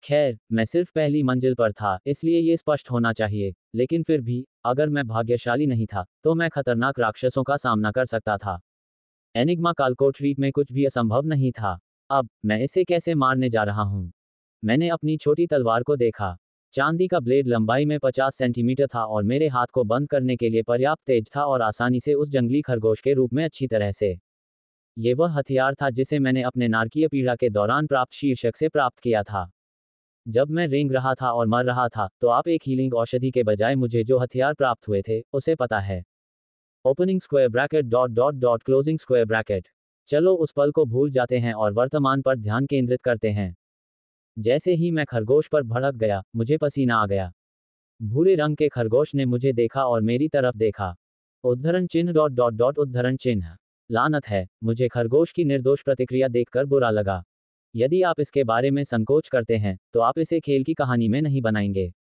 खैर, मैं सिर्फ पहली मंजिल पर था, इसलिए ये स्पष्ट होना चाहिए, लेकिन फिर भी, अगर मैं भाग्यशाली नहीं था, तो मैं खतरनाक राक्षसों का सामना कर सकता था। एनिग्मा कालकोठरी में कुछ भी असंभव नहीं था। अब, मैं इसे कैसे मारने जा रहा हूँ? मैंने अपनी छोटी तलवार को देखा। चांदी का ब्लेड लंबाई में 50 सेंटीमीटर था और मेरे हाथ को बंद करने के लिए पर्याप्त तेज था और आसानी से उस जंगली खरगोश के रूप में अच्छी तरह से। ये वह हथियार था जिसे मैंने अपने नारकीय पीड़ा के दौरान प्राप्त शीर्षक से प्राप्त किया था। जब मैं रेंग रहा था और मर रहा था, तो आप एक हीलिंग औषधि के बजाय मुझे जो हथियार प्राप्त हुए थे, उसे पता है। Opening square bracket dot dot dot closing square bracket. चलो उस पल को भूल जाते हैं और वर्तमान पर ध्यान केंद्रित करते हैं। जैसे ही मैं खरगोश पर भड़क गया, मुझे पसीना आ गया। भूरे रंग के खरगोश ने मुझे देखा और मेरी तरफ देखा। उद्धरण चिन्ह डॉट डॉट डॉट उद्धरण चिन्ह। लानत है, मुझे खरगोश की निर्दोष प्रतिक्रिया देखकर बुरा लगा। यदि आप इसके बारे में संकोच करते हैं, तो आप इसे खेल की कहानी में नहीं बनाएंगे।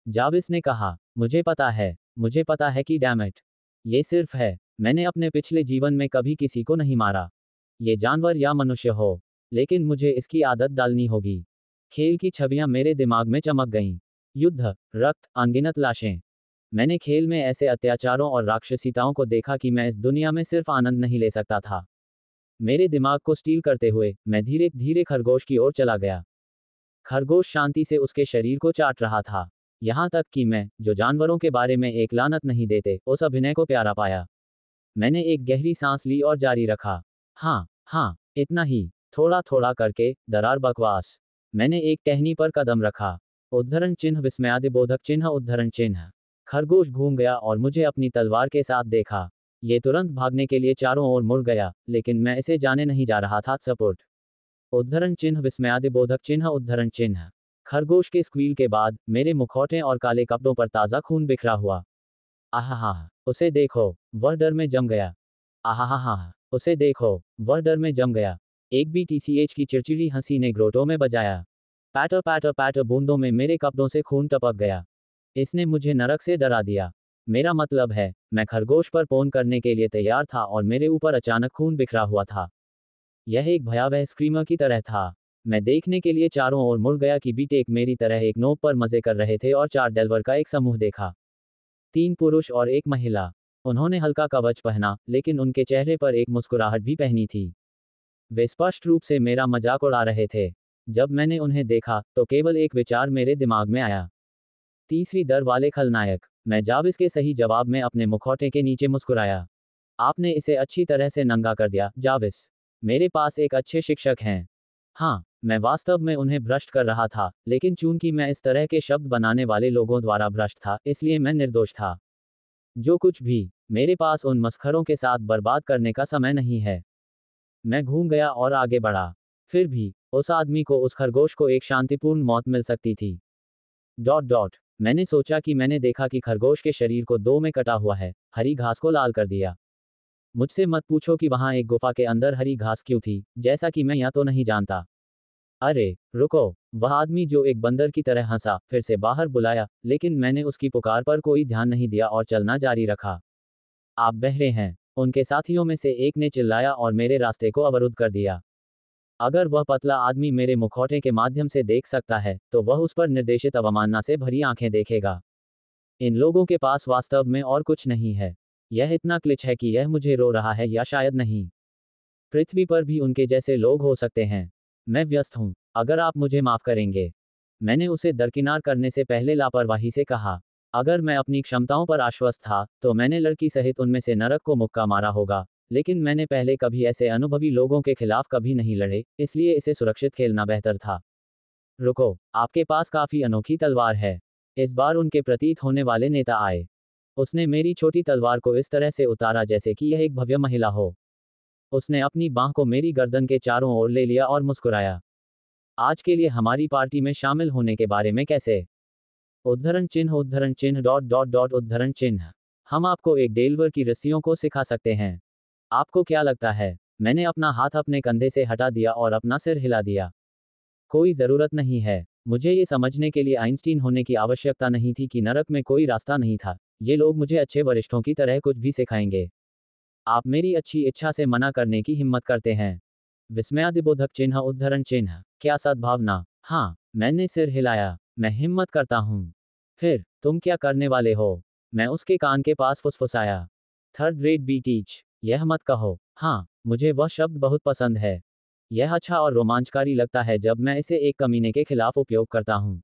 जाविस ने कहा, मुझे पता है कि डैमेट। ये सिर्फ है, मैंने अपने पिछले जीवन में कभी किसी को नहीं मारा। ये जानवर या मनुष्य हो। लेकिन मुझे इसकी आदत डालनी होगी। खेल की छवियां मेरे दिमाग में चमक गईं। युद्ध, रक्त, अनगिनत लाशें। मैंने खेल में ऐसे अत्याचारों और राक्षसीताओं को देखा कि मैं इस दुनिया में सिर्फ आनंद नहीं ले सकता था। मेरे दिमाग को स्टील करते हुए, मैं धीरे धीरे खरगोश की ओर चला गया। खरगोश शांति से उसके शरीर को चाट रहा था। यहां तक कि मैं, जो जानवरों के बारे में एक लानत नहीं देते, उस अभिनय को प्यारा पाया। मैंने एक गहरी सांस ली और जारी रखा। हाँ, इतना ही। थोड़ा थोड़ा करके, दरार बकवास। मैंने एक टहनी पर कदम रखा। उद्धरण चिन्ह विस्मयादिबोधक चिन्ह उद्धरण चिन्ह। खरगोश घूम गया और मुझे अपनी तलवार के साथ देखा। ये तुरंत भागने के लिए चारों ओर मुड़ गया, लेकिन मैं इसे जाने नहीं जा रहा था। सपोर्ट। उद्धरण चिन्ह विस्मयादिबोधक चिन्ह उद्धरण चिन्ह। खरगोश के स्क्वील के बाद, मेरे मुखौटे और काले कपड़ों पर ताज़ा खून बिखरा हुआ। आहा, उसे देखो, वह डर में जम गया। आहा, उसे देखो, वह डर में जम गया। एक BTCH की चिड़चिड़ी हंसी ने ग्रोटो में बजाया। पैटर पैटर पैटर बूंदों में मेरे कपड़ों से खून टपक गया। इसने मुझे नरक से डरा दिया। मेरा मतलब है, मैं खरगोश पर पौन करने के लिए तैयार था और मेरे ऊपर अचानक खून बिखरा हुआ था। यह एक भयावह स्क्रीमर की तरह था। मैं देखने के लिए चारों ओर मुड़ गया कि बीटेक मेरी तरह एक नोक पर मजे कर रहे थे और 4 डेल्वर का एक समूह देखा। 3 पुरुष और एक महिला। उन्होंने हल्का कवच पहना, लेकिन उनके चेहरे पर एक मुस्कुराहट भी पहनी थी। वे स्पष्ट रूप से मेरा मजाक उड़ा रहे थे। जब मैंने उन्हें देखा, तो केवल एक विचार मेरे दिमाग में आया। तीसरी दर वाले खलनायक। मैं जाविस के सही जवाब में अपने मुखौटे के नीचे मुस्कुराया। आपने इसे अच्छी तरह से नंगा कर दिया, जाविस। मेरे पास एक अच्छे शिक्षक हैं। हाँ, मैं वास्तव में उन्हें भ्रष्ट कर रहा था, लेकिन चूंकि मैं इस तरह के शब्द बनाने वाले लोगों द्वारा भ्रष्ट था, इसलिए मैं निर्दोष था। जो कुछ भी, मेरे पास उन मस्खरों के साथ बर्बाद करने का समय नहीं है। मैं घूम गया और आगे बढ़ा। फिर भी, उस आदमी को उस खरगोश को एक शांतिपूर्ण मौत मिल सकती थी। Dot dot. मैंने सोचा कि मैंने देखा कि खरगोश के शरीर को 2 में कटा हुआ है, हरी घास को लाल कर दिया। मुझसे मत पूछो कि वहां एक गुफा के अंदर हरी घास क्यों थी, जैसा कि मैं या तो नहीं जानता। अरे, रुको। वह आदमी जो एक बंदर की तरह हंसा, फिर से बाहर बुलाया, लेकिन मैंने उसकी पुकार पर कोई ध्यान नहीं दिया और चलना जारी रखा। आप बहरे हैं, उनके साथियों में से एक ने चिल्लाया और मेरे रास्ते को अवरुद्ध कर दिया। अगर वह पतला आदमी मेरे मुखौटे के माध्यम से देख सकता है, तो वह उस पर निर्देशित अवमानना से भरी आंखें देखेगा। इन लोगों के पास वास्तव में और कुछ नहीं है। यह इतना क्लिच है कि यह मुझे रो रहा है या शायद नहीं। पृथ्वी पर भी उनके जैसे लोग हो सकते हैं। मैं व्यस्त हूं, अगर आप मुझे माफ करेंगे। मैंने उसे दरकिनार करने से पहले लापरवाही से कहा। अगर मैं अपनी क्षमताओं पर आश्वस्त था, तो मैंने लड़की सहित उनमें से नरक को मुक्का मारा होगा, लेकिन मैंने पहले कभी ऐसे अनुभवी लोगों के खिलाफ कभी नहीं लड़े, इसलिए इसे सुरक्षित खेलना बेहतर था। रुको, आपके पास काफी अनोखी तलवार है। इस बार उनके प्रतीत होने वाले नेता आए। उसने मेरी छोटी तलवार को इस तरह से उतारा जैसे कि यह एक भव्य महिला हो। उसने अपनी बांह को मेरी गर्दन के चारों ओर ले लिया और मुस्कुराया। आज के लिए हमारी पार्टी में शामिल होने के बारे में कैसे? उद्धरण चिन्ह डॉट डॉट डॉट उद्धरण चिन्ह। हम आपको एक डेल्वर की रस्सियों को सिखा सकते हैं। आपको क्या लगता है? मैंने अपना हाथ अपने कंधे से हटा दिया और अपना सिर हिला दिया। कोई ज़रूरत नहीं है। मुझे ये समझने के लिए आइंस्टीन होने की आवश्यकता नहीं थी कि नरक में कोई रास्ता नहीं था। ये लोग मुझे अच्छे वरिष्ठों की तरह कुछ भी सिखाएंगे। आप मेरी अच्छी इच्छा से मना करने की हिम्मत करते हैं। विस्मयादिबोधक चिन्ह उद्धरण चिन्ह, क्या सद्भावना? हाँ, मैंने सिर हिलाया। मैं हिम्मत करता हूँ। फिर, तुम क्या करने वाले हो? मैं उसके कान के पास फुसफुसाया। थर्ड ग्रेड बी टीच, यह मत कहो। हाँ, मुझे वह शब्द बहुत पसंद है। यह अच्छा और रोमांचकारी लगता है जब मैं इसे एक कमीने के खिलाफ उपयोग करता हूँ।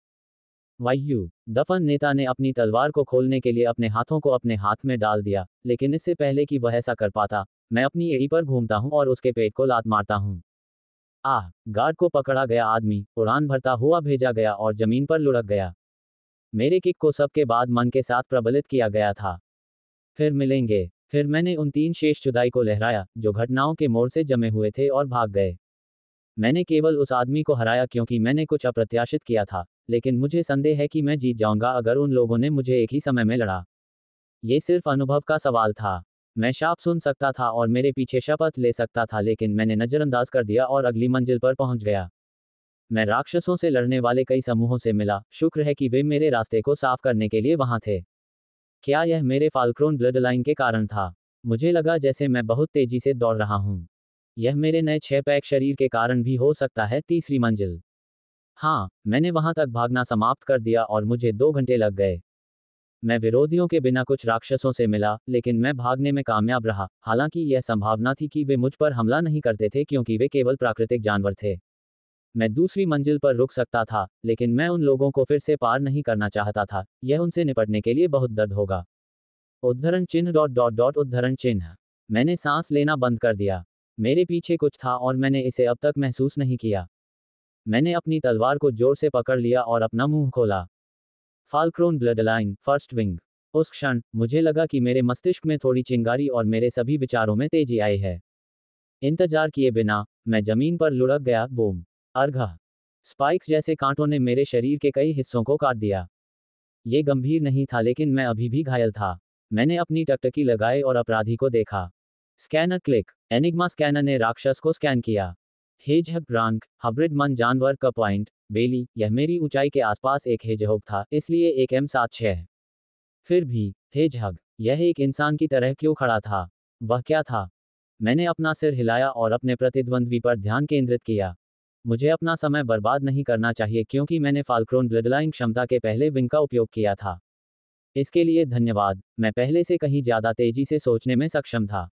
वायु दफन नेता ने अपनी तलवार को खोलने के लिए अपने हाथों को अपने हाथ में डाल दिया, लेकिन इससे पहले कि वह ऐसा कर पाता, मैं अपनी एड़ी पर घूमता हूँ और उसके पेट को लात मारता हूँ। आह! गार्ड को पकड़ा गया आदमी उड़ान भरता हुआ भेजा गया और जमीन पर लुढ़क गया। मेरे किक को सबके बाद मन के साथ प्रबलित किया गया था। फिर मिलेंगे। फिर मैंने उन 3 शेष जुदाई को लहराया, जो घटनाओं के मोड़ से जमे हुए थे और भाग गए। मैंने केवल उस आदमी को हराया क्योंकि मैंने कुछ अप्रत्याशित किया था, लेकिन मुझे संदेह है कि मैं जीत जाऊंगा अगर उन लोगों ने मुझे एक ही समय में लड़ा। ये सिर्फ अनुभव का सवाल था। मैं शाप सुन सकता था और मेरे पीछे शपथ ले सकता था, लेकिन मैंने नजरअंदाज कर दिया और अगली मंजिल पर पहुंच गया। मैं राक्षसों से लड़ने वाले कई समूहों से मिला, शुक्र है कि वे मेरे रास्ते को साफ करने के लिए वहां थे। क्या यह मेरे फाल्क्रोन ब्लडलाइन के कारण था? मुझे लगा जैसे मैं बहुत तेजी से दौड़ रहा हूं। यह मेरे नए 6 पैक शरीर के कारण भी हो सकता है। तीसरी मंजिल। हाँ, मैंने वहां तक भागना समाप्त कर दिया और मुझे 2 घंटे लग गए। मैं विरोधियों के बिना कुछ राक्षसों से मिला, लेकिन मैं भागने में कामयाब रहा, हालांकि यह संभावना थी कि वे मुझ पर हमला नहीं करते थे क्योंकि वे केवल प्राकृतिक जानवर थे। मैं दूसरी मंजिल पर रुक सकता था, लेकिन मैं उन लोगों को फिर से पार नहीं करना चाहता था, यह उनसे निपटने के लिए बहुत दर्द होगा। उद्धरण चिन्ह डॉट डॉट डॉट उद्धरण चिन्ह। मैंने सांस लेना बंद कर दिया। मेरे पीछे कुछ था और मैंने इसे अब तक महसूस नहीं किया। मैंने अपनी तलवार को जोर से पकड़ लिया और अपना मुंह खोला। फाल्क्रोन ब्लडलाइन फर्स्ट विंग। उस क्षण मुझे लगा कि मेरे मस्तिष्क में थोड़ी चिंगारी और मेरे सभी विचारों में तेजी आई है। इंतजार किए बिना मैं जमीन पर लुढ़क गया। बूम! अर्घ! स्पाइक्स जैसे कांटों ने मेरे शरीर के कई हिस्सों को काट दिया। ये गंभीर नहीं था, लेकिन मैं अभी भी घायल था। मैंने अपनी टकटकी लगाई और अपराधी को देखा। Scanner click. एनिग्मा स्कैनर ने राक्षस को स्कैन किया। हेजहग ब्रांक हाइब्रिड मन जानवर का पॉइंट बेली। यह मेरी ऊंचाई के आसपास एक हेजहॉग था, इसलिए एक M76। फिर भी हेजहग, यह एक इंसान की तरह क्यों खड़ा था? वह क्या था? मैंने अपना सिर हिलाया और अपने प्रतिद्वंद्वी पर ध्यान केंद्रित किया। मुझे अपना समय बर्बाद नहीं करना चाहिए क्योंकि मैंने फाल्क्रोन ब्लडलाइन क्षमता के पहले विंग का उपयोग किया था। इसके लिए धन्यवाद। मैं पहले से कहीं ज्यादा तेजी से सोचने में सक्षम था।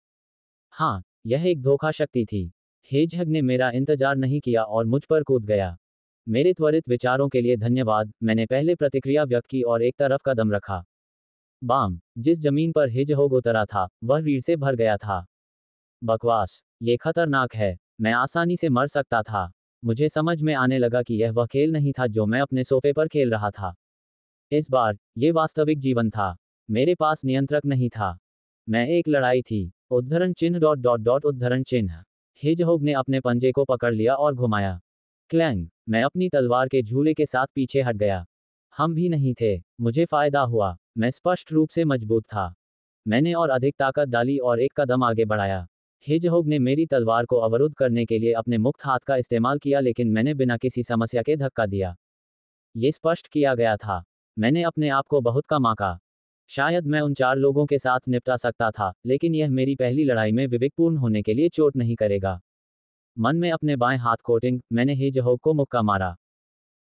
हाँ, यह एक धोखा शक्ति थी। हेजहग ने मेरा इंतजार नहीं किया और मुझ पर कूद गया। मेरे त्वरित विचारों के लिए धन्यवाद। मैंने पहले प्रतिक्रिया व्यक्त की और एक तरफ कदम रखा। बाम! जिस जमीन पर हेजहॉग उतरा था, वह रीढ़ से भर गया था। बकवास! ये खतरनाक है। मैं आसानी से मर सकता था। मुझे समझ में आने लगा कि यह वह खेल नहीं था जो मैं अपने सोफे पर खेल रहा था। इस बार, ये वास्तविक जीवन था। मेरे पास नियंत्रक नहीं था। मैं एक लड़ाई थी। उद्धरण चिन्ह डॉट डॉट डॉट उद्धरण चिन्ह। हेजहॉग ने अपने पंजे को पकड़ लिया और घुमाया। क्लैंग! मैं अपनी तलवार के झूले के साथ पीछे हट गया। हम भी नहीं थे। मुझे फायदा हुआ। मैं स्पष्ट रूप से मजबूत था। मैंने और अधिक ताकत डाली और एक कदम आगे बढ़ाया। हेजहॉग ने मेरी तलवार को अवरुद्ध करने के लिए अपने मुक्त हाथ का इस्तेमाल किया, लेकिन मैंने बिना किसी समस्या के धक्का दिया। ये स्पष्ट किया गया था। मैंने अपने आप को बहुत कम आंका। शायद मैं उन 4 लोगों के साथ निपटा सकता था, लेकिन यह मेरी पहली लड़ाई में विवेकपूर्ण होने के लिए चोट नहीं करेगा। मन में अपने बाएं हाथ कोटिंग, मैंने हेजहॉग को मुक्का मारा।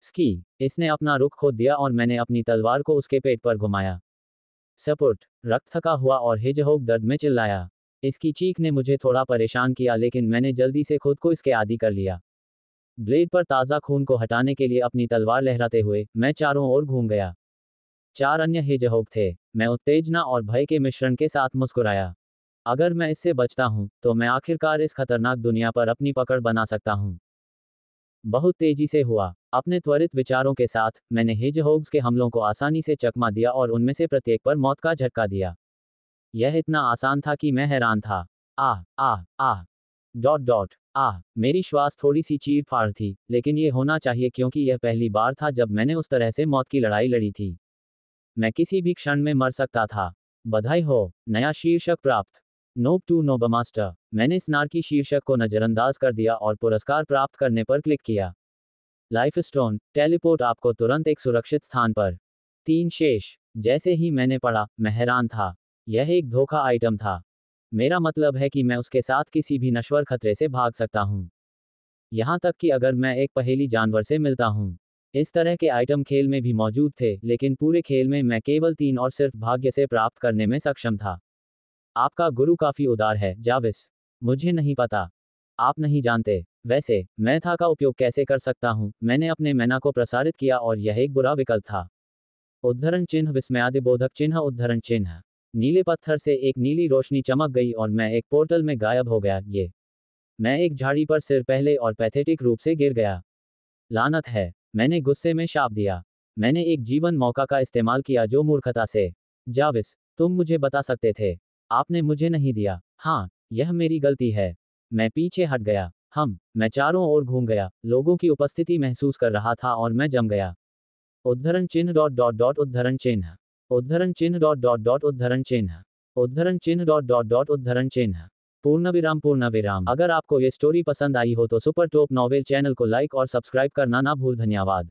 स्की! इसने अपना रुख खो दिया और मैंने अपनी तलवार को उसके पेट पर घुमाया। सपुट! रक्त थका हुआ और हेजहॉग दर्द में चिल्लाया। इसकी चीख ने मुझे थोड़ा परेशान किया, लेकिन मैंने जल्दी से खुद को इसके आदी कर लिया। ब्लेड पर ताज़ा खून को हटाने के लिए अपनी तलवार लहराते हुए, मैं चारों ओर घूम गया। 4 अन्य हेजहॉग थे। मैं उत्तेजना और भय के मिश्रण के साथ मुस्कुराया। अगर मैं इससे बचता हूं, तो मैं आखिरकार इस खतरनाक दुनिया पर अपनी पकड़ बना सकता हूं। बहुत तेजी से हुआ। अपने त्वरित विचारों के साथ, मैंने हेजहॉग्स के हमलों को आसानी से चकमा दिया और उनमें से प्रत्येक पर मौत का झटका दिया। यह इतना आसान था कि मैं हैरान था। आह! आह! आह! डॉट डॉट आह! मेरी श्वास थोड़ी सी चीर फाड़ थी, लेकिन ये होना चाहिए क्योंकि यह पहली बार था जब मैंने उस तरह से मौत की लड़ाई लड़ी थी। मैं किसी भी क्षण में मर सकता था। बधाई हो, नया शीर्षक प्राप्त। Noob to noobmaster. मैंने स्नार्की शीर्षक को नजरअंदाज कर दिया और पुरस्कार प्राप्त करने पर क्लिक किया। लाइफ स्टोन टेलीपोर्ट आपको तुरंत एक सुरक्षित स्थान पर। 3 शेष। जैसे ही मैंने पढ़ा, मैं हैरान था। यह एक धोखा आइटम था। मेरा मतलब है कि मैं उसके साथ किसी भी नश्वर खतरे से भाग सकता हूँ, यहाँ तक कि अगर मैं एक पहेली जानवर से मिलता हूँ। इस तरह के आइटम खेल में भी मौजूद थे, लेकिन पूरे खेल में मैं केवल 3 और सिर्फ भाग्य से प्राप्त करने में सक्षम था। आपका गुरु काफी उदार है, जाविस। मुझे नहीं पता। आप नहीं जानते। वैसे, मैं था का उपयोग कैसे कर सकता हूँ? मैंने अपने मैना को प्रसारित किया और यह एक बुरा विकल्प था। उद्धरण चिन्ह विस्मयादिबोधक चिन्ह उद्धरण चिन्ह। नीले पत्थर से एक नीली रोशनी चमक गई और मैं एक पोर्टल में गायब हो गया। मैं एक झाड़ी पर सिर पहले और पैथेटिक रूप से गिर गया। लानत है। मैंने गुस्से में शाप दिया। मैंने एक जीवन मौका का इस्तेमाल किया जो मूर्खता से। जाविस, तुम मुझे बता सकते थे। आपने मुझे नहीं दिया। हाँ, यह मेरी गलती है। मैं पीछे हट गया। मैं चारों ओर घूम गया, लोगों की उपस्थिति महसूस कर रहा था और मैं जम गया। उद्धरण चिन्ह डॉट डॉट डॉट उद्धरण चिन्ह। उद्धरण चिन्ह डॉट डॉट डॉट उद्धरण चिन्ह। उद्धरण चिन्ह डॉट डॉट डॉट उद्धरण चिन्ह। पूर्ण विराम पूर्ण विराम। अगर आपको ये स्टोरी पसंद आई हो तो सुपर टॉप नॉवेल चैनल को लाइक और सब्सक्राइब करना ना भूल। धन्यवाद।